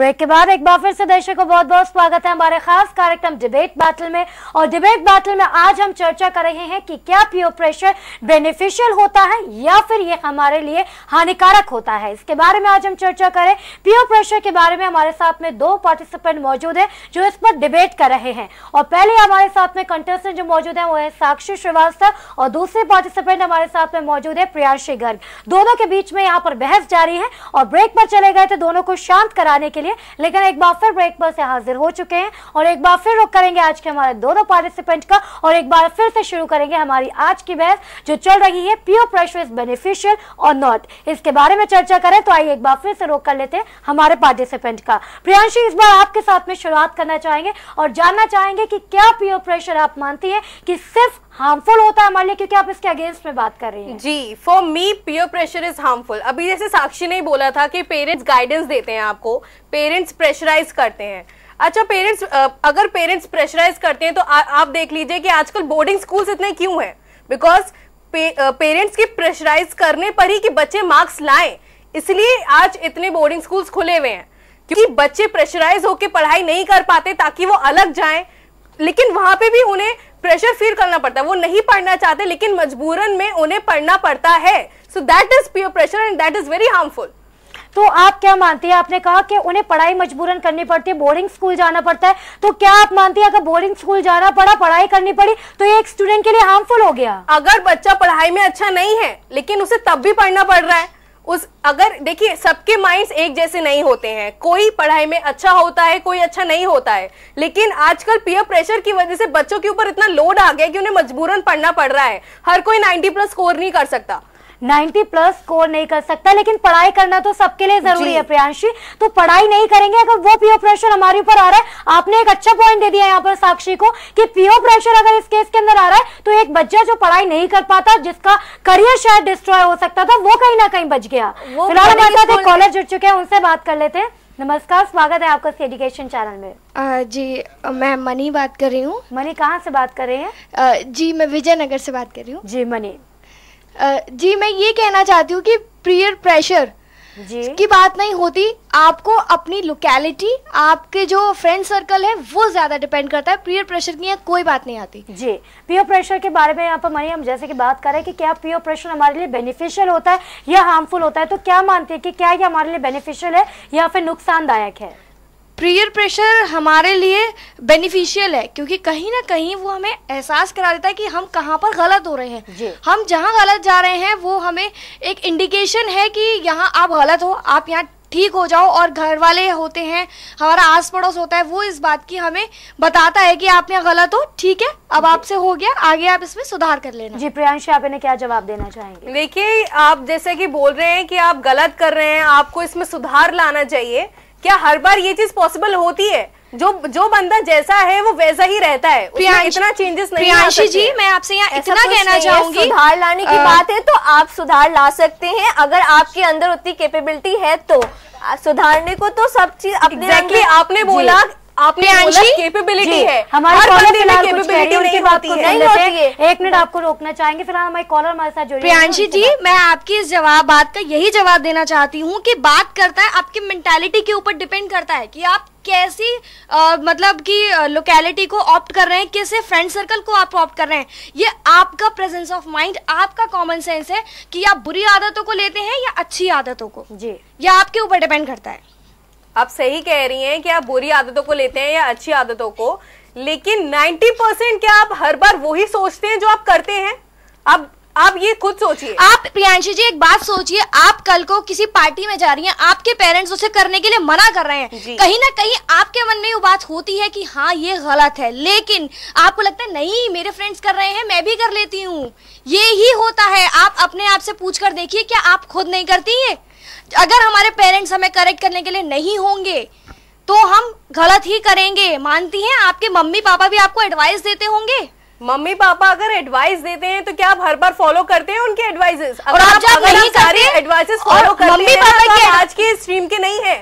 ब्रेक के बाद एक बार फिर से दर्शकों को बहुत बहुत स्वागत है हमारे खास कार्यक्रम डिबेट बैटल में। और डिबेट बैटल में आज हम चर्चा कर रहे हैं कि क्या पीयर प्रेशर बेनिफिशियल होता है या फिर ये हमारे लिए हानिकारक होता है। इसके बारे में आज हम चर्चा करें। पीयर प्रेशर के बारे में हमारे साथ में दो पार्टिसिपेंट मौजूद है जो इस पर डिबेट कर रहे हैं। और पहले हमारे साथ में कंटेस्टेंट जो मौजूद है वो है साक्षी श्रीवास्तव और दूसरे पार्टिसिपेंट हमारे साथ में मौजूद है प्रियांशी गर्ग। दोनों के बीच में यहाँ पर बहस जारी है और ब्रेक पर चले गए थे दोनों को शांत कराने के लिए, लेकिन एक बार फिर ब्रेक पर से हाजिर हो चुके हैं और एक बार फिर रुक करेंगे आज के हमारे दोनों पार्टिसिपेंट का और एक बार फिर से शुरू करेंगे हमारी आज की बहस जो चल रही है पीयर प्रेशर इज बेनिफिशियल और नॉट। इसके बारे में चर्चा करें तो आइए एक बार फिर से रोक कर लेते हैं हमारे पार्टिसिपेंट का। प्रियांशी, इस बार आपके साथ में शुरुआत करना चाहेंगे और जानना चाहेंगे कि क्या पीयर प्रेशर आप मानती है कि सिर्फ हार्मफुल होता है हमारे लिए, क्योंकि आप इसके अगेंस्ट में बात कर रही हैं। जी, for me peer pressure is harmful. अभी जैसे साक्षी ने बोला था कि पेरेंट्स गाइडेंस देते हैं आपको, पेरेंट्स प्रेशराइज करते हैं। अच्छा, पेरेंट्स अगर पेरेंट्स प्रेशराइज करते हैं तो आप देख लीजिए कि आजकल बोर्डिंग स्कूल्स इतने क्यों हैं। बिकॉज पेरेंट्स के प्रेशराइज करने पर ही कि बच्चे मार्क्स लाएं, इसलिए आज इतने बोर्डिंग स्कूल्स खुले हुए हैं, क्योंकि बच्चे प्रेशराइज होकर पढ़ाई नहीं कर पाते ताकि वो अलग जाएं, लेकिन वहां पे भी उन्हें प्रेशर फील करना पड़ता है। वो नहीं पढ़ना चाहते लेकिन मजबूरन में उन्हें पढ़ना पड़ता है। So that is peer pressure and that is very harmful. तो आप क्या मानती है, आपने कहा कि उन्हें पढ़ाई मजबूरन करनी पड़ती है, बोर्डिंग स्कूल जाना पड़ता है, तो क्या आप मानती है अगर बोर्डिंग स्कूल जाना पड़ा, पढ़ाई करनी पड़ी, तो ये एक स्टूडेंट के लिए हार्मफुल हो गया? अगर बच्चा पढ़ाई में अच्छा नहीं है लेकिन उसे तब भी पढ़ना पड़ रहा है, अगर देखिए सबके माइंड्स एक जैसे नहीं होते हैं, कोई पढ़ाई में अच्छा होता है, कोई अच्छा नहीं होता है, लेकिन आजकल पीयर प्रेशर की वजह से बच्चों के ऊपर इतना लोड आ गया कि उन्हें मजबूरन पढ़ना पड़ रहा है। हर कोई 90+ स्कोर नहीं कर सकता, 90+ स्कोर नहीं कर सकता, लेकिन पढ़ाई करना तो सबके लिए जरूरी है प्रियांशी। तो पढ़ाई नहीं करेंगे अगर वो पीयर प्रेशर हमारे ऊपर आ रहा है। आपने एक अच्छा पॉइंट दे दिया यहाँ पर साक्षी को कि पीयर प्रेशर अगर इस केस के अंदर आ रहा है तो एक बच्चा जो पढ़ाई नहीं कर पाता, जिसका करियर शायद डिस्ट्रॉय हो सकता था, वो कहीं ना कहीं बच गया। फिलहाल हमारे साथ एक कॉलर जुड़ चुके हैं, उनसे बात कर लेते हैं। नमस्कार, स्वागत है आपका एजुकेशन चैनल में। जी, मैं मनी बात कर रही हूँ। मनी, कहाँ से बात कर रहे हैं? जी, मैं विजयनगर से बात कर रही हूँ। जी मनी जी, मैं ये कहना चाहती हूँ कि पीयर प्रेशर की बात नहीं होती, आपको अपनी लोकेलिटी, आपके जो फ्रेंड सर्कल है वो ज्यादा डिपेंड करता है। पीयर प्रेशर की कोई बात नहीं आती। जी, पीयर प्रेशर के बारे में यहाँ पर मनी हम जैसे कि बात कर रहे हैं कि क्या पीयर प्रेशर हमारे लिए बेनिफिशियल होता है या हार्मफुल होता है, तो क्या मानते हैं कि क्या ये हमारे लिए बेनिफिशियल है या फिर नुकसानदायक है? पीयर प्रेशर हमारे लिए बेनिफिशियल है, क्योंकि कहीं ना कहीं वो हमें एहसास करा देता है कि हम कहाँ पर गलत हो रहे हैं। हम जहाँ गलत जा रहे हैं वो हमें एक इंडिकेशन है कि यहाँ आप गलत हो, आप यहाँ ठीक हो जाओ। और घर वाले होते हैं, हमारा आस पड़ोस होता है, वो इस बात की हमें बताता है कि आप यहाँ गलत हो, ठीक है, अब आपसे हो गया, आगे आप इसमें सुधार कर लेना। जी प्रियांशी, आप इन्हें क्या जवाब देना चाहेंगे? देखिए, आप जैसे कि बोल रहे हैं कि आप गलत कर रहे हैं, आपको इसमें सुधार लाना चाहिए। क्या हर बार ये चीज पॉसिबल होती है? जो बंदा जैसा है वो वैसा ही रहता है, उसमें इतना चेंजेस नहीं आ सकते। प्रियांशी जी, मैं आपसे यहाँ इतना कहना चाहूंगी, सुधार लाने की बात है तो आप सुधार ला सकते हैं, अगर आपके अंदर उतनी कैपेबिलिटी है तो। सुधारने को तो सब चीज अपने आपने बोला, आपने कैपेबिलिटी है, हमारे कॉलर में कैपेबिलिटी नहीं होती है। एक मिनट आपको रोकना चाहेंगे, फिलहाल हमारे कॉलर हमारे साथ जुड़े। प्रियांशी जी, मैं आपकी इस बात का यही जवाब देना चाहती हूँ कि बात करता है आपकी मेंटालिटी के ऊपर डिपेंड करता है कि आप कैसी मतलब कि लोकेलिटी को ऑप्ट कर रहे हैं, कैसे फ्रेंड सर्कल को आप ऑप्ट कर रहे हैं। ये आपका प्रेजेंस ऑफ माइंड, आपका कॉमन सेंस है कि आप बुरी आदतों को लेते हैं या अच्छी आदतों को। जी, ये आपके ऊपर डिपेंड करता है। आप सही कह रही हैं कि आप बुरी आदतों को लेते हैं या अच्छी आदतों को, लेकिन 90% क्या आप हर बार वही सोचते हैं जो आप करते हैं? आप ये खुद सोचिए। आप प्रियांशी जी एक बात सोचिए, आप कल को किसी पार्टी में जा रही हैं, आपके पेरेंट्स उसे करने के लिए मना कर रहे हैं, कहीं ना कहीं आपके मन में वो बात होती है कि हाँ ये गलत है, लेकिन आपको लगता है नहीं मेरे फ्रेंड्स कर रहे हैं मैं भी कर लेती हूँ। ये ही होता है। आप अपने आप से पूछ कर देखिए, क्या आप खुद नहीं करती है? अगर हमारे पेरेंट्स हमें करेक्ट करने के लिए नहीं होंगे तो हम गलत ही करेंगे। मानती हैं, आपके मम्मी पापा भी आपको एडवाइस देते होंगे। मम्मी पापा अगर एडवाइस देते हैं तो क्या आप हर बार फॉलो करते हैं उनके एडवाइसेस? और आप जब नहीं सारे एडवाइसेस फॉलो करते हैं, मम्मी पापा की आज की स्ट्रीम के नहीं है,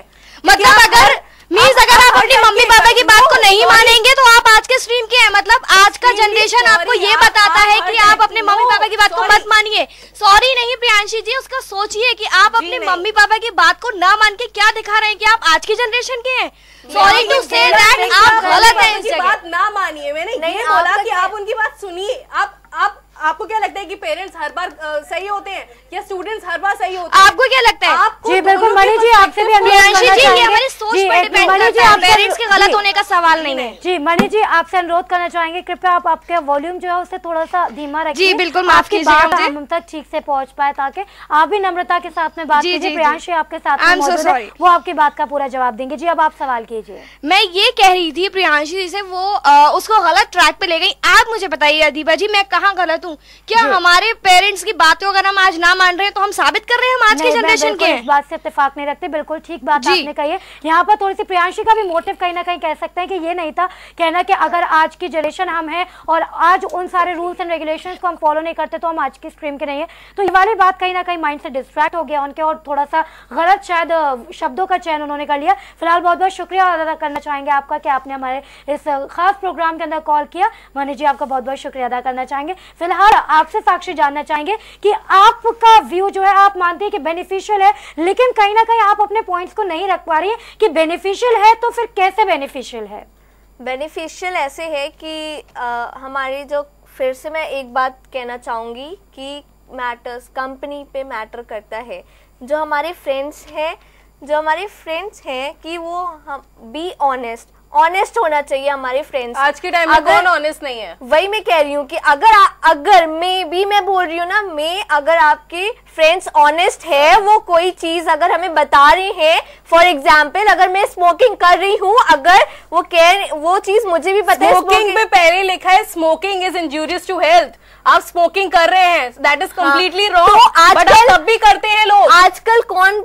मतलब अगर मीन्स अगर आप अपनी मम्मी पापा की बात को नहीं मानेंगे तो आप आज के स्ट्रीम के हैं। मतलब आज का जनरेशन आपको ये बताता है कि आप अपने मम्मी पापा की बात को मत मानिए। सॉरी नहीं प्रियांशी जी, उसका सोचिए कि आप अपने मम्मी पापा की बात को ना मान के क्या दिखा रहे हैं कि आप आज की जनरेशन के हैं। सॉरी टू से दैट, आप गलत हैं। उनकी बात ना मानिए, मैंने ये बोला कि आप उनकी बात सुनिए। आपको क्या लगता है कि पेरेंट्स हर बार सही होते हैं या स्टूडेंट्स हर बार सही होते हैं? आपको क्या लगता है? जी बिल्कुल मणि जी, आपसे भी प्रियांशी जी, ये हमारी सोच पर डिपेंड करता है, पेरेंट्स के गलत होने का सवाल नहीं है। जी मणि जी, आपसे अनुरोध करना चाहेंगे, कृपया आप आपके वॉल्यूम जो है उसे थोड़ा सा धीमा रखिए। जी बिल्कुल, माफ कीजिएगा मुझे। हम तक ठीक से पहुंच पाए ताकि आप भी नम्रता के साथ में बात कीजिए। प्रियांशी आपके साथ में मौजूद है, वो आपकी बात का पूरा जवाब देंगे। जी अब आप सवाल कीजिए। मैं ये कह रही थी प्रियांशी जी से, वो उसको गलत ट्रैक पे ले गई। आप मुझे बताइए अदीबा जी, मैं कहाँ गलत हूँ? क्या हमारे पेरेंट्स की बातों अगर हम आज ना मान रहे हैं तो हम साबित कर रहे हैं हम आज की जनरेशन के हैं? इस बात से इत्तेफाक नहीं रखते, बिल्कुल ठीक बात आपने कही है। यहाँ पर थोड़ी सी प्रियांशी का भी मोटिव कहीं ना कहीं कह सकते हैं कि ये नहीं था कहना कि अगर आज की जनरेशन हम हैं और आज उन सारे रूल्स एंड रेगुलेशंस को हम फॉलो नहीं करते तो हम आज की स्ट्रीम के नहीं है। तो ये वाली बात कहीं ना कहीं माइंड से डिस्ट्रैक्ट हो गया उनके और थोड़ा सा गलत शायद शब्दों का चयन उन्होंने कर लिया। फिलहाल बहुत बहुत शुक्रिया अदा करना चाहेंगे आपका कि आपने हमारे इस खास प्रोग्राम के अंदर कॉल किया। मनीष जी आपका बहुत बहुत शुक्रिया अदा करना चाहेंगे। फिलहाल आपसे साक्षी जानना चाहेंगे कि आपका व्यू जो है, आप मानते हैं कि बेनिफिशियल है, लेकिन कहीं ना कहीं आप अपने पॉइंट्स को नहीं रख पा रही है कि बेनिफिशियल है तो फिर कैसे बेनिफिशियल है? बेनिफिशियल ऐसे है कि हमारी जो, फिर से मैं एक बात कहना चाहूँगी कि मैटर्स कंपनी पे मैटर करता है। जो हमारे फ्रेंड्स हैं कि वो हम बी ऑनेस्ट होना चाहिए हमारे फ्रेंड्स। आज के टाइम में कौन ऑनेस्ट नहीं है? वही मैं कह रही हूँ कि अगर मैं बोल रही हूँ ना, अगर आपके फ्रेंड्स ऑनेस्ट है, वो कोई चीज अगर हमें बता रहे हैं, फॉर एग्जाम्पल अगर मैं स्मोकिंग कर रही हूँ, अगर वो चीज मुझे भी पता है, स्मोकिंग पे पहले लिखा है smoking is injurious to health. आप स्मोकिंग कर रहे हैं, दैट इज कम्प्लीटली रॉन्ग। तो आजकल तब भी करते हैं लोग। आजकल कौन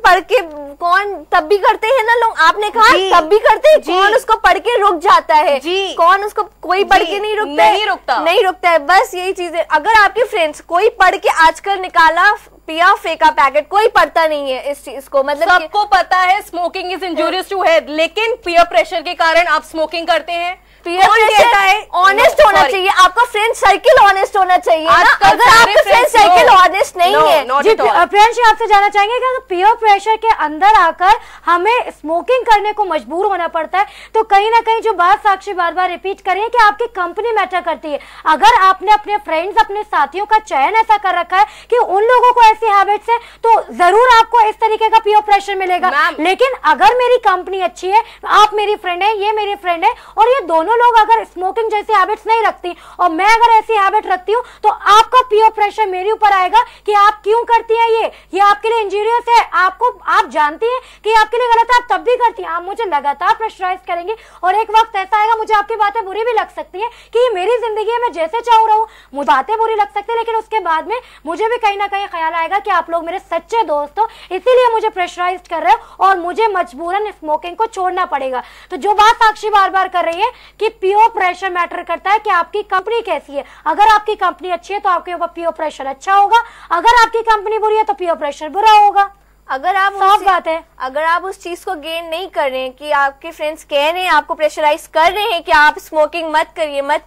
तब भी करते हैं ना लोग, आपने कहा तब भी करते हैं। कौन उसको पढ़ के रुक जाता है? कौन उसको, कोई पढ़ के नहीं रुकता है। बस यही चीज है। अगर आपके फ्रेंड्स कोई पढ़ के आजकल निकाला पिया फेंका पैकेट, कोई पढ़ता नहीं है इस चीज को। मतलब सबको पता है smoking is injurious to health, लेकिन पीयर प्रेशर के कारण आप स्मोकिंग करते हैं। ऑनेस्ट होना चाहिए, आपका फ्रेंड सर्किल ऑनेस्ट होना चाहिए। अगर आपका फ्रेंड सर्किल ऑनेस्ट नहीं है। जी प्रियांशी आपसे जानना चाहेंगे कि अगर पीयर प्रेशर के अंदर आकर हमें स्मोकिंग करने को मजबूर होना पड़ता है तो कहीं ना कहीं जो बात साक्षी बार बार रिपीट कर रही है कि आपकी कंपनी मैटर करती है। अगर आपने अपने फ्रेंड्स, अपने साथियों का चयन ऐसा कर रखा है कि उन लोगों को ऐसी हैबिट्स है तो जरूर आपको इस तरीके का पीयर प्रेशर मिलेगा। लेकिन अगर मेरी कंपनी अच्छी है, आप मेरी फ्रेंड है, ये मेरी फ्रेंड है, और ये दोनों लोग अगर स्मोकिंग जैसी हैबिट्स नहीं रखती और मैं अगर ऐसी हैबिट रखती हूँ तो आपका पीयर प्रेशर मेरे ऊपर आएगा कि आप क्यों करती हैं, ये आपके लिए इंजीरियस है, आप जानती हैं कि आपके लिए गलत है, आप तब भी करती हैं। आप मुझे लगातार प्रेशराइज करेंगे और एक वक्त ऐसा आएगा, मुझे आपकी बातें बुरी भी लग सकती है कि ये मेरी जिंदगी है, मैं जैसे चाहूँ रहूं, मुझे बातें बुरी लग सकती है, लेकिन उसके बाद में मुझे भी कहीं ना कहीं ख्याल आएगा कि आप लोग मेरे सच्चे दोस्त हो, इसीलिए मुझे प्रेशराइज कर रहे हो और मुझे मजबूरन स्मोकिंग को छोड़ना पड़ेगा। तो जो बात साक्षी बार बार कर रही है कि पीयर प्रेशर मैटर करता है कि आपकी कंपनी कैसी है। अगर आपकी कंपनी अच्छी है तो आपके ऊपर पीयर प्रेशर अच्छा होगा, अगर आपकी कंपनी बुरी है तो पीयर प्रेशर बुरा होगा। अगर आप साफ बात है। अगर आप उस चीज को गेन नहीं कर रहे हैं कि आपके फ्रेंड्स कह रहे हैं, आपको प्रेशराइज कर रहे हैं कि आप स्मोकिंग मत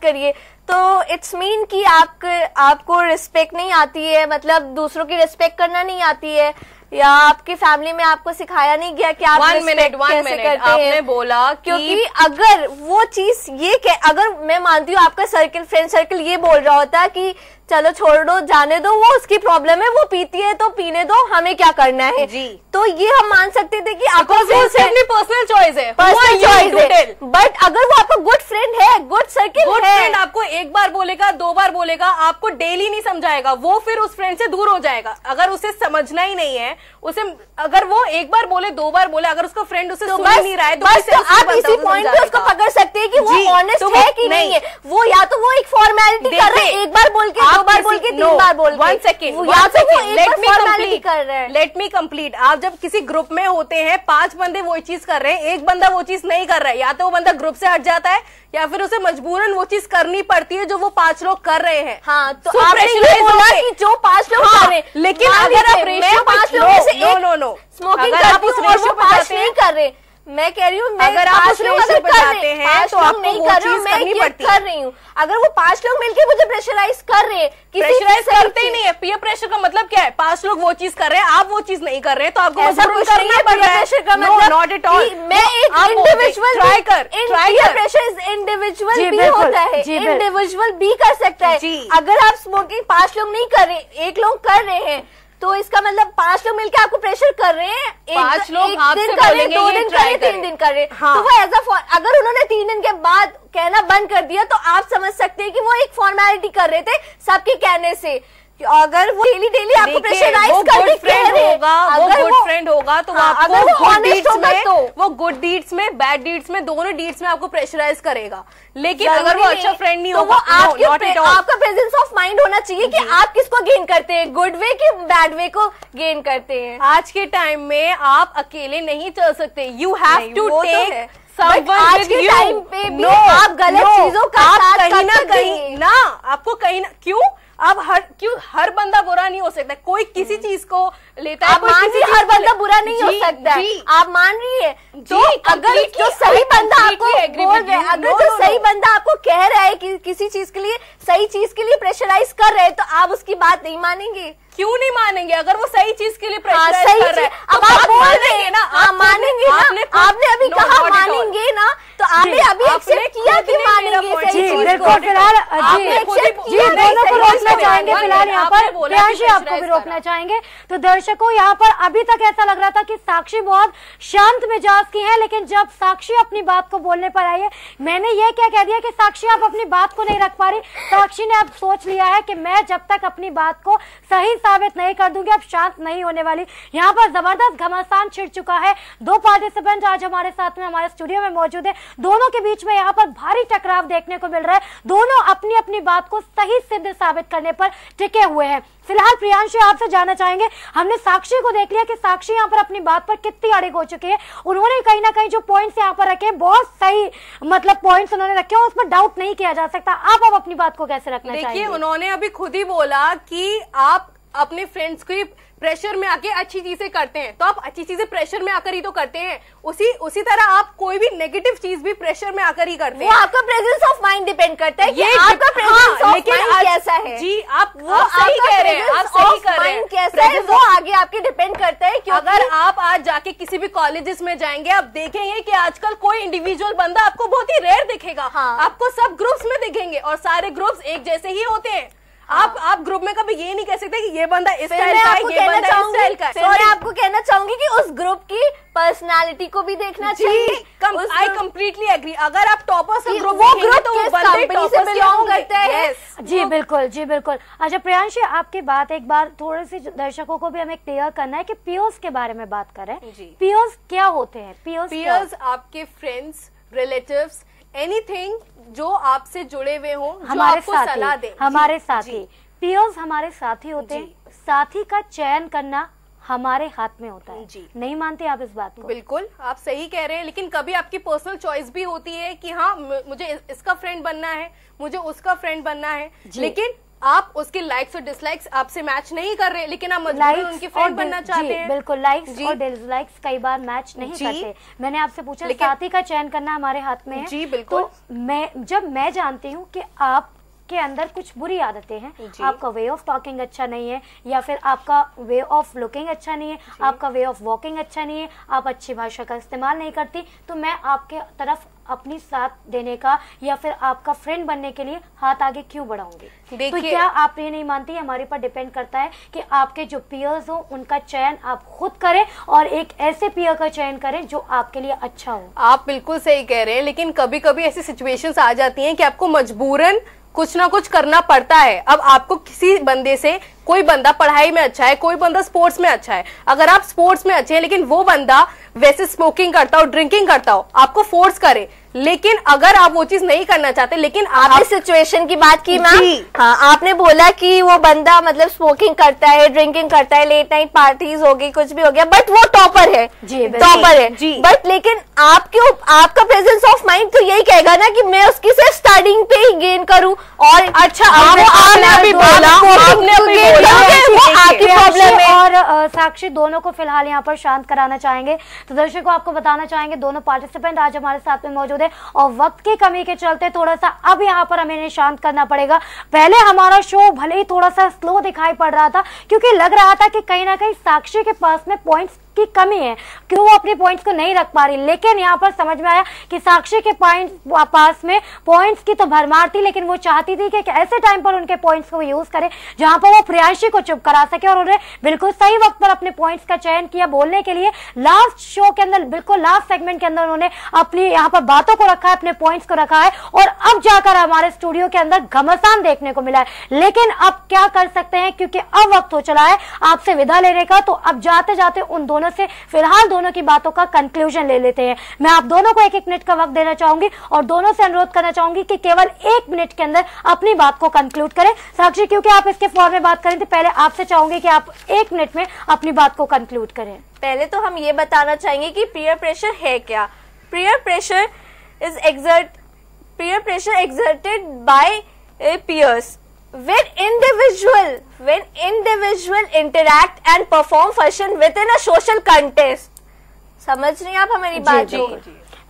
करिए, तो इट्स मीन कि आपको रिस्पेक्ट नहीं आती है, मतलब दूसरों की रिस्पेक्ट करना नहीं आती है, या आपकी फैमिली में आपको सिखाया नहीं गया कि आप रिस्पेक्ट कैसे करते हैं। आपने बोला क्योंकि अगर वो चीज अगर मैं मानती हूँ आपका फ्रेंड सर्किल ये बोल रहा होता कि चलो छोड़ दो, जाने दो, वो उसकी प्रॉब्लम है, वो पीती है तो पीने दो, हमें क्या करना है जी। तो ये हम मान सकते थे कि आपका पर्सनल चॉइस है, बट अगर वो आपका गुड फ्रेंड है, गुड सर्किल है, फ्रेंड आपको एक बार बोलेगा, 2 बार बोलेगा, आपको डेली नहीं समझाएगा, वो फिर उस फ्रेंड से दूर हो जाएगा। अगर उसे समझना ही नहीं है, उसे अगर वो एक बार बोले, 2 बार बोले, अगर उसका फ्रेंड उसे सुन नहीं रहा है तो आप इसी पॉइंट पे उसको पकड़ सकते हैं कि वो ऑनेस्ट है कि नहीं है। वो या तो वो एक फॉर्मेलिटी कर रहे हैं, एक बार बोल के, 2 बार बोल के, 3 बार बोल के। 1 सेकेंड, लेट मी कंप्लीट। आप जब किसी ग्रुप में होते हैं, 5 बंदे वो चीज कर रहे हैं, एक बंदा वो चीज नहीं कर रहा है, या तो वो बंदा ग्रुप से हट जाता है या फिर उसे मजबूरन वो चीज करनी पड़ती है जो वो 5 लोग कर रहे हैं। हाँ, तो आपने ये बोला कि जो 5 लोग कर रहे हैं, लेकिन अगर आप रेशियो 5 लोगों से नो स्मोकिंग करती हूँ और वो 5 नहीं कर रहे, मैं कह रही हूँ, अगर आप उस रेशो पे जाते हैं तो आपको नहीं वो कर रही हूँ, चीज मैं करनी पड़ती कर रही हूँ। अगर वो 5 लोग मिलके मुझे प्रेशराइज कर रहे हैं, प्रेशराइज करते ही नहीं है। पीयर प्रेशर का मतलब क्या है? 5 लोग वो चीज कर रहे हैं, आप वो चीज नहीं कर रहे हैं, तो आपको मजबूरन करना पड़ रहा है। प्रेशर का मतलब नॉट एट ऑल। मैं एक इंडिविजुअल ट्राई कर प्रेशर इंडिविजुअल भी होता है, इंडिविजुअल भी कर सकता है। अगर आप स्मोकिंग 5 लोग नहीं कर रहे, 1 लोग कर रहे हैं, तो इसका मतलब 5 लोग मिलकर आपको प्रेशर कर रहे हैं। 5 लोग एक दिन कर रहे, 2 दिन कर रहे, 3 दिन कर रहे, तो वो एज अगर उन्होंने 3 दिन के बाद कहना बंद कर दिया, तो आप समझ सकते हैं कि वो एक फॉर्मेलिटी कर रहे थे सबके कहने से। अगर वो डेली आपको प्रेशराइज करके कह रहे होगा, वो गुड फ्रेंड होगा, तो अगर वो ऑनेस्ट होगा तो वो गुड डीड्स में, बैड डीड्स में, दोनों डीड्स में आपको प्रेशराइज करेगा। लेकिन अगर वो अच्छा फ्रेंड नहीं होगा, तो आपका प्रेजेंस ऑफ माइंड होना चाहिए कि आप किसको गेन करते हैं, गुड वे कि बैड वे को गेन करते हैं। आज के टाइम में आप अकेले नहीं चल सकते, यू हैव टू टेक आज के टाइम पे भी आप गलत चीजों का साथ कहीं ना कहीं ना, आपको कहीं ना, क्यों अब हर बंदा बुरा नहीं हो सकता। कोई किसी चीज को लेता है, आप मान रही है हर बंदा बुरा नहीं हो सकता है, आप मान रही है। तो अगर जो सही बंदा आपको बोल रहा है, अगर जो सही बंदा आपको कह रहा है कि किसी चीज के लिए, सही चीज के लिए प्रेशराइज कर रहे हैं, तो आप उसकी बात नहीं मानेंगे। क्यों नहीं मानेंगे? अगर वो सही चीज के लिए प्रेशराइज कर रहे हैं, अब आप बोल रहे हैं ना, आप मानेंगे ना। आपने अभी कहा मानेंगे ना, तो आपने अभी एक्सेप्ट किया कि मानेंगे सही चीज को। फिलहाल दोनों को रोकना चाहेंगे, फिलहाल यहाँ पर प्रियांशी आपको भी रोकना चाहेंगे। तो दर्शकों, यहाँ पर अभी तक ऐसा लग रहा था कि साक्षी बहुत शांत मिजाज की है, लेकिन जब साक्षी अपनी बात को बोलने पर आई है, मैंने ये क्या कह दिया कि साक्षी आप अपनी बात को नहीं रख पा रही। साक्षी ने अब सोच लिया है कि मैं जब तक अपनी बात को सही साबित नहीं कर दूंगी, अब शांत नहीं होने वाली। यहाँ पर जबरदस्त घमासान छिड़ चुका है। 2 पार्टिसिपेंट आज हमारे साथ में हमारे स्टूडियो में मौजूद है। दोनों के बीच में यहाँ पर भारी टकराव देखने को मिल रहा है। दोनों अपनी अपनी बात को सही सिद्ध साबित करने पर टिके हुए हैं। फिलहाल प्रियांशी आपसे जानना चाहेंगे, हमने साक्षी को देख लिया कि साक्षी यहाँ पर अपनी बात पर कितनी अड़िग हो चुकी है। उन्होंने कहीं ना कहीं जो पॉइंट्स यहाँ पर रखे, बहुत सही मतलब पॉइंट्स उन्होंने रखे हैं, उसमें डाउट नहीं किया जा सकता। आप अब अपनी बात को कैसे रखना चाहेंगे? देखिए, उन्होंने अभी खुद ही बोला कि आप अपने फ्रेंड्स को प्रेशर में आके अच्छी चीजें करते हैं, तो आप अच्छी चीजें प्रेशर में आकर ही तो करते हैं। उसी तरह आप कोई भी नेगेटिव चीज भी प्रेशर में आकर ही करते हैं। वो आपका प्रेजेंस ऑफ माइंड डिपेंड करता है कि आपका प्रेजेंस ऑफ माइंड कैसा है। जी, आप वो सही कह रहे हैं, आप सही कर रहे हैं। कैसा है वो आगे आपके डिपेंड करता है। अगर आप आज जाके किसी भी कॉलेजेस में जाएंगे, आप देखेंगे कि आजकल कोई इंडिविजुअल बंदा आपको बहुत ही रेयर दिखेगा। आपको सब ग्रुप्स में दिखेंगे और सारे ग्रुप्स एक जैसे ही होते हैं। आप ग्रुप में कभी ये नहीं कह सकते कि ये बंदा इस स्टाइल का है, ये बंदा इस स्टाइल का है। मैं आपको कहना चाहूंगी कि उस ग्रुप की पर्सनालिटी को भी देखना चाहिए। I completely agree. अगर आप टॉपर्स का ग्रुप वो ग्रुप तो वो बंदे टॉपर्स बिलोंग करते हैं। जी बिल्कुल, जी बिल्कुल। अच्छा प्रियांशी, आपकी बात एक बार थोड़े से दर्शकों को भी हमें क्लियर करना है कि पीयर्स के बारे में बात करें। पीयर्स क्या होते हैं? पीयर्स आपके फ्रेंड्स, रिलेटिव्स, एनीथिंग जो आपसे जुड़े हुए हों, जो आपको सलाह दें, हमारे साथी। पीयर्स हमारे साथी होते हैं। साथी का चयन करना हमारे हाथ में होता है। नहीं मानते आप इस बात को? बिल्कुल, आप सही कह रहे हैं, लेकिन कभी आपकी पर्सनल चॉइस भी होती है कि हाँ मुझे इसका फ्रेंड बनना है, मुझे उसका फ्रेंड बनना है, लेकिन आप उसके लाइक्स और डिसलाइक्स आपसे मैच नहीं कर रहे, लेकिन आप मजबूरन उनके फ्रेंड बनना चाहते हैं। बिल्कुल, लाइक्स और डिसलाइक्स कई बार मैच नहीं करते। मैंने आपसे पूछा, साथी का चयन करना हमारे हाथ में है। जी बिल्कुल। तो जब मैं जानती हूँ कि आप के अंदर कुछ बुरी आदतें हैं, आपका वे ऑफ टॉकिंग अच्छा नहीं है, या फिर आपका वे ऑफ लुकिंग अच्छा नहीं है, आपका वे ऑफ वॉकिंग अच्छा नहीं है, आप अच्छी भाषा का इस्तेमाल नहीं करती, तो मैं आपके तरफ अपनी साथ देने का या फिर आपका फ्रेंड बनने के लिए हाथ आगे क्यों बढ़ाऊंगी? तो क्या आप ये नहीं मानती, हमारे पर डिपेंड करता है कि आपके जो पीयर्स हो उनका चयन आप खुद करें और एक ऐसे पीयर का चयन करें जो आपके लिए अच्छा हो? आप बिल्कुल सही कह रहे हैं, लेकिन कभी कभी ऐसी सिचुएशंस आ जाती हैं कि आपको मजबूरन कुछ ना कुछ करना पड़ता है। अब आपको किसी बंदे से, कोई बंदा पढ़ाई में अच्छा है, कोई बंदा स्पोर्ट्स में अच्छा है, अगर आप स्पोर्ट्स में अच्छे हैं लेकिन वो बंदा वैसे स्मोकिंग करता हो, ड्रिंकिंग करता हो, आपको फोर्स करे, लेकिन अगर आप वो चीज नहीं करना चाहते, लेकिन आपने सिचुएशन की बात की मैम। हाँ, आपने बोला कि वो बंदा मतलब स्मोकिंग करता है, ड्रिंकिंग करता है, लेट नाइट पार्टीज हो गई, कुछ भी हो गया, बट वो टॉपर है, टॉपर है, बट लेकिन आपका प्रेजेंस ऑफ माइंड तो यही कहेगा ना कि मैं उसकी सिर्फ स्टार्टिंग पे ही गेन करूं। और अच्छा, आपने अभी बोला आपकी प्रॉब्लम है। और साक्षी दोनों को फिलहाल यहाँ पर शांत कराना चाहेंगे। तो दर्शकों आपको बताना चाहेंगे दोनों पार्टिसिपेंट आज हमारे साथ में मौजूद है और वक्त की कमी के चलते थोड़ा सा अब यहाँ पर हमें इन्हें शांत करना पड़ेगा। पहले हमारा शो भले ही थोड़ा सा स्लो दिखाई पड़ रहा था क्योंकि लग रहा था कि कहीं ना कहीं साक्षी के पास में पॉइंट्स की कमी है कि वो अपने पॉइंट्स को नहीं रख पा रही, लेकिन यहाँ पर समझ में आया कि साक्षी के पास में पॉइंट्स की तो भरमार थी, लेकिन वो चाहती थी कि ऐसे टाइम पर उनके पॉइंट्स को यूज करे जहां पर वो प्रियांशी को चुप करा सके और उन्हें बिल्कुल सही वक्त पर अपने पॉइंट्स का चयन किया बोलने के लिए। लास्ट शो के अंदर बिल्कुल लास्ट सेगमेंट के अंदर उन्होंने अपनी यहाँ पर बातों को रखा है, अपने पॉइंट्स को रखा है और अब जाकर हमारे स्टूडियो के अंदर घमासान देखने को मिला है। लेकिन अब क्या कर सकते हैं क्योंकि अब वक्त हो चला है आपसे विदा लेने का, तो अब जाते जाते उन दोनों से फिलहाल दोनों की बातों का कंक्लूजन ले लेते हैं। मैं आप दोनों को 1-1 मिनट का वक्त देना चाहूंगी और दोनों से अनुरोध करना चाहूंगी कि केवल 1 मिनट के अंदर अपनी बात को कंक्लूड करें। साक्षी क्योंकि आप इसके फॉर में बात करें तो पहले आपसे चाहूंगी कि आप 1 मिनट में अपनी बात को कंक्लूड करें। पहले तो हम ये बताना चाहेंगे कि पीयर प्रेशर है क्या। Peer pressure exerted by peers when individual interact and perform function within a social context। समझ रही हैं आप हमारी बात?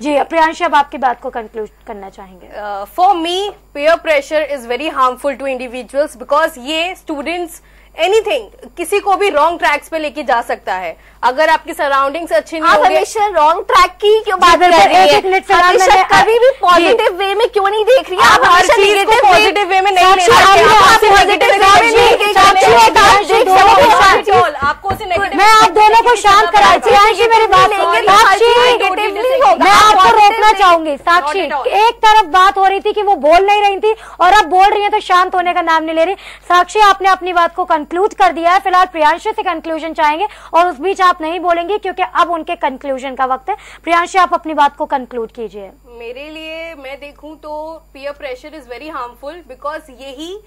जी प्रियांशी अब आपकी बात को कंक्लूड करना चाहेंगे। For me peer pressure is very harmful to individuals because ये स्टूडेंट्स एनीथिंग किसी को भी रॉन्ग ट्रैक्स पे लेके जा सकता है। अगर आपकी सराउंडिंग्स अच्छी नहीं होंगे। हमेशा रॉन्ग ट्रैक की क्यों बात कर रही है? हमेशा कभी भी पॉजिटिव वे में क्यों नहीं देख रही है? आप हर चीज को पॉजिटिव वे में नहीं ले सकते। आपको उसे नेगेटिव। मैं आप दोनों को शांत करा प्रियांशी मेरी बात मैं आपको रोकना चाहूंगी। साक्षी एक तरफ बात हो रही थी कि वो बोल नहीं रही थी और अब बोल रही है तो शांत होने का नाम नहीं ले रही। साक्षी आपने अपनी बात को कंक्लूड कर दिया है, फिलहाल प्रियांशी से कंक्लूजन चाहेंगे और उस बीच आप नहीं बोलेंगे क्योंकि अब उनके कंक्लूजन का वक्त है। प्रियांशी आप अपनी बात को कंक्लूड कीजिए। मेरे लिए मैं देखूं तो peer pressure is very harmful because यही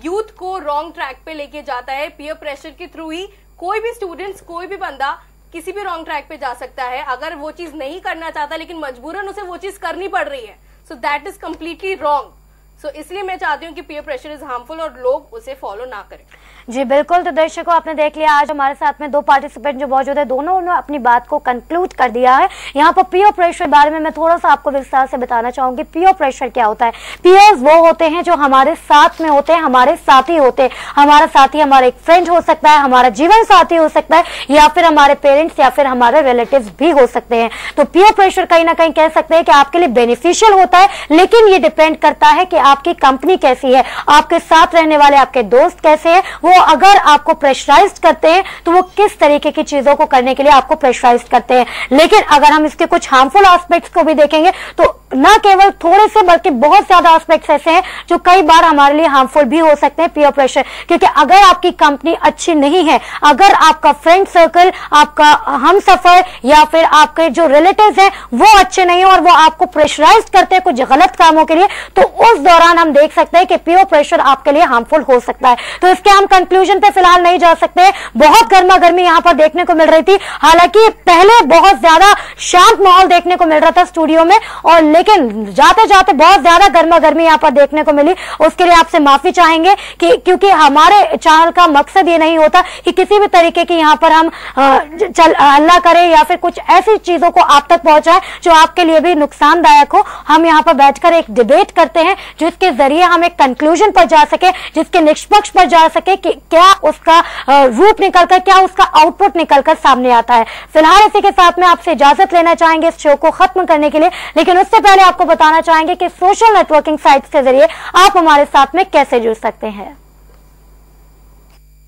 यूथ को रॉन्ग ट्रैक पे लेके जाता है। पीयर प्रेशर के थ्रू ही कोई भी स्टूडेंट्स कोई भी बंदा किसी भी रॉन्ग ट्रैक पे जा सकता है अगर वो चीज नहीं करना चाहता लेकिन मजबूरन उसे वो चीज करनी पड़ रही है। So that is completely wrong. So इसलिए मैं चाहती हूँ कि पीयर प्रेशर इज हार्मफुल और लोग उसे फॉलो ना करें। जी बिल्कुल। तो दर्शकों आपने देख लिया आज हमारे साथ में 2 पार्टिसिपेंट जो मौजूद है, दोनों ने अपनी बात को कंक्लूड कर दिया है। यहाँ पर पीयर प्रेशर के बारे में मैं थोड़ा सा आपको विस्तार से बताना चाहूंगी। पीयर प्रेशर क्या होता है? पीयर्स वो होते हैं जो हमारे साथ में होते हैं, हमारे साथी होते हैं। हमारा साथी हमारा एक फ्रेंड हो सकता है, हमारा जीवन साथी हो सकता है या फिर हमारे पेरेंट्स या फिर हमारे रिलेटिव्स भी हो सकते हैं। तो पीयर प्रेशर कहीं ना कहीं कह सकते हैं कि आपके लिए बेनिफिशियल होता है, लेकिन ये डिपेंड करता है कि आपकी कंपनी कैसी है, आपके साथ रहने वाले आपके दोस्त कैसे हैं। वो अगर आपको प्रेशराइज करते हैं तो वो किस तरीके की चीजों को करने के लिए आपको प्रेशराइज करते हैं। लेकिन अगर हम इसके कुछ हार्मफुल एस्पेक्ट्स को भी देखेंगे तो न केवल थोड़े से बल्कि बहुत ज्यादा एस्पेक्ट्स ऐसे हैं जो कई बार हमारे लिए हार्मफुल भी हो सकते हैं। पीयर प्रेशर क्योंकि अगर आपकी कंपनी अच्छी नहीं है, अगर आपका फ्रेंड सर्कल, आपका हमसफर या फिर आपके जो रिलेटिव्स हैं वो अच्छे नहीं है और वो आपको प्रेशराइज करते हैं कुछ गलत कामों के लिए, तो उस दौरान हम देख सकते हैं कि पीयर प्रेशर आपके लिए हार्मफुल हो सकता है। तो इसके हम कंक्लूजन पे फिलहाल नहीं जा सकते। बहुत गर्मा गर्मी यहाँ पर देखने को मिल रही थी, हालांकि पहले बहुत ज्यादा शांत माहौल देखने को मिल रहा था स्टूडियो में और लेकिन जाते जाते बहुत ज्यादा गर्मा गर्मी यहाँ पर देखने को मिली। उसके लिए आपसे माफी चाहेंगे कि क्योंकि हमारे चैनल का मकसद ये नहीं होता कि किसी भी तरीके की यहाँ पर हम हल्ला करें या फिर कुछ ऐसी चीजों को आप तक पहुंचाएं जो आपके लिए भी नुकसानदायक हो। हम यहाँ पर बैठकर एक डिबेट करते हैं जिसके जरिए हम एक कंक्लूजन पर जा सके, जिसके निष्पक्ष पर जा सके कि क्या उसका रूप निकलकर, क्या उसका आउटपुट निकलकर सामने आता है। फिलहाल इसी के साथ में आपसे इजाजत लेना चाहेंगे इस शो को खत्म करने के लिए, लेकिन उससे पहले आपको बताना चाहेंगे कि सोशल नेटवर्किंग साइट्स के जरिए आप हमारे साथ में कैसे जुड़ सकते हैं।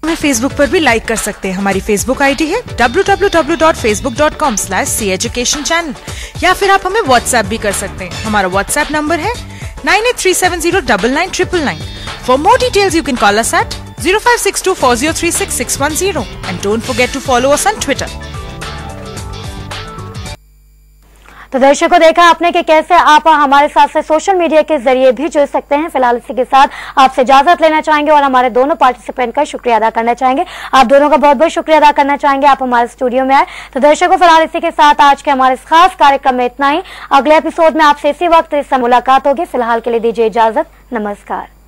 हमें फेसबुक पर भी लाइक कर सकते हैं। हमारी फेसबुक आईडी है www.facebook.com/ceducation या फिर आप हमें व्हाट्सएप भी कर सकते हैं। हमारा व्हाट्सएप नंबर है 9837099999। For more details you can call us at 0562403610 and don't forget to follow us on Twitter. तो दर्शकों देखा आपने कि कैसे आप हमारे साथ से सोशल मीडिया के जरिए भी जुड़ सकते हैं। फिलहाल इसी के साथ आपसे इजाजत लेना चाहेंगे और हमारे दोनों पार्टिसिपेंट का शुक्रिया अदा करना चाहेंगे। आप दोनों का बहुत बहुत शुक्रिया अदा करना चाहेंगे, आप हमारे स्टूडियो में आए। तो दर्शकों फिलहाल इसी के साथ आज के हमारे इस खास कार्यक्रम में इतना ही। अगले एपिसोड में आपसे इसी वक्त इस मुलाकात होगी। फिलहाल के लिए दीजिए इजाजत, नमस्कार।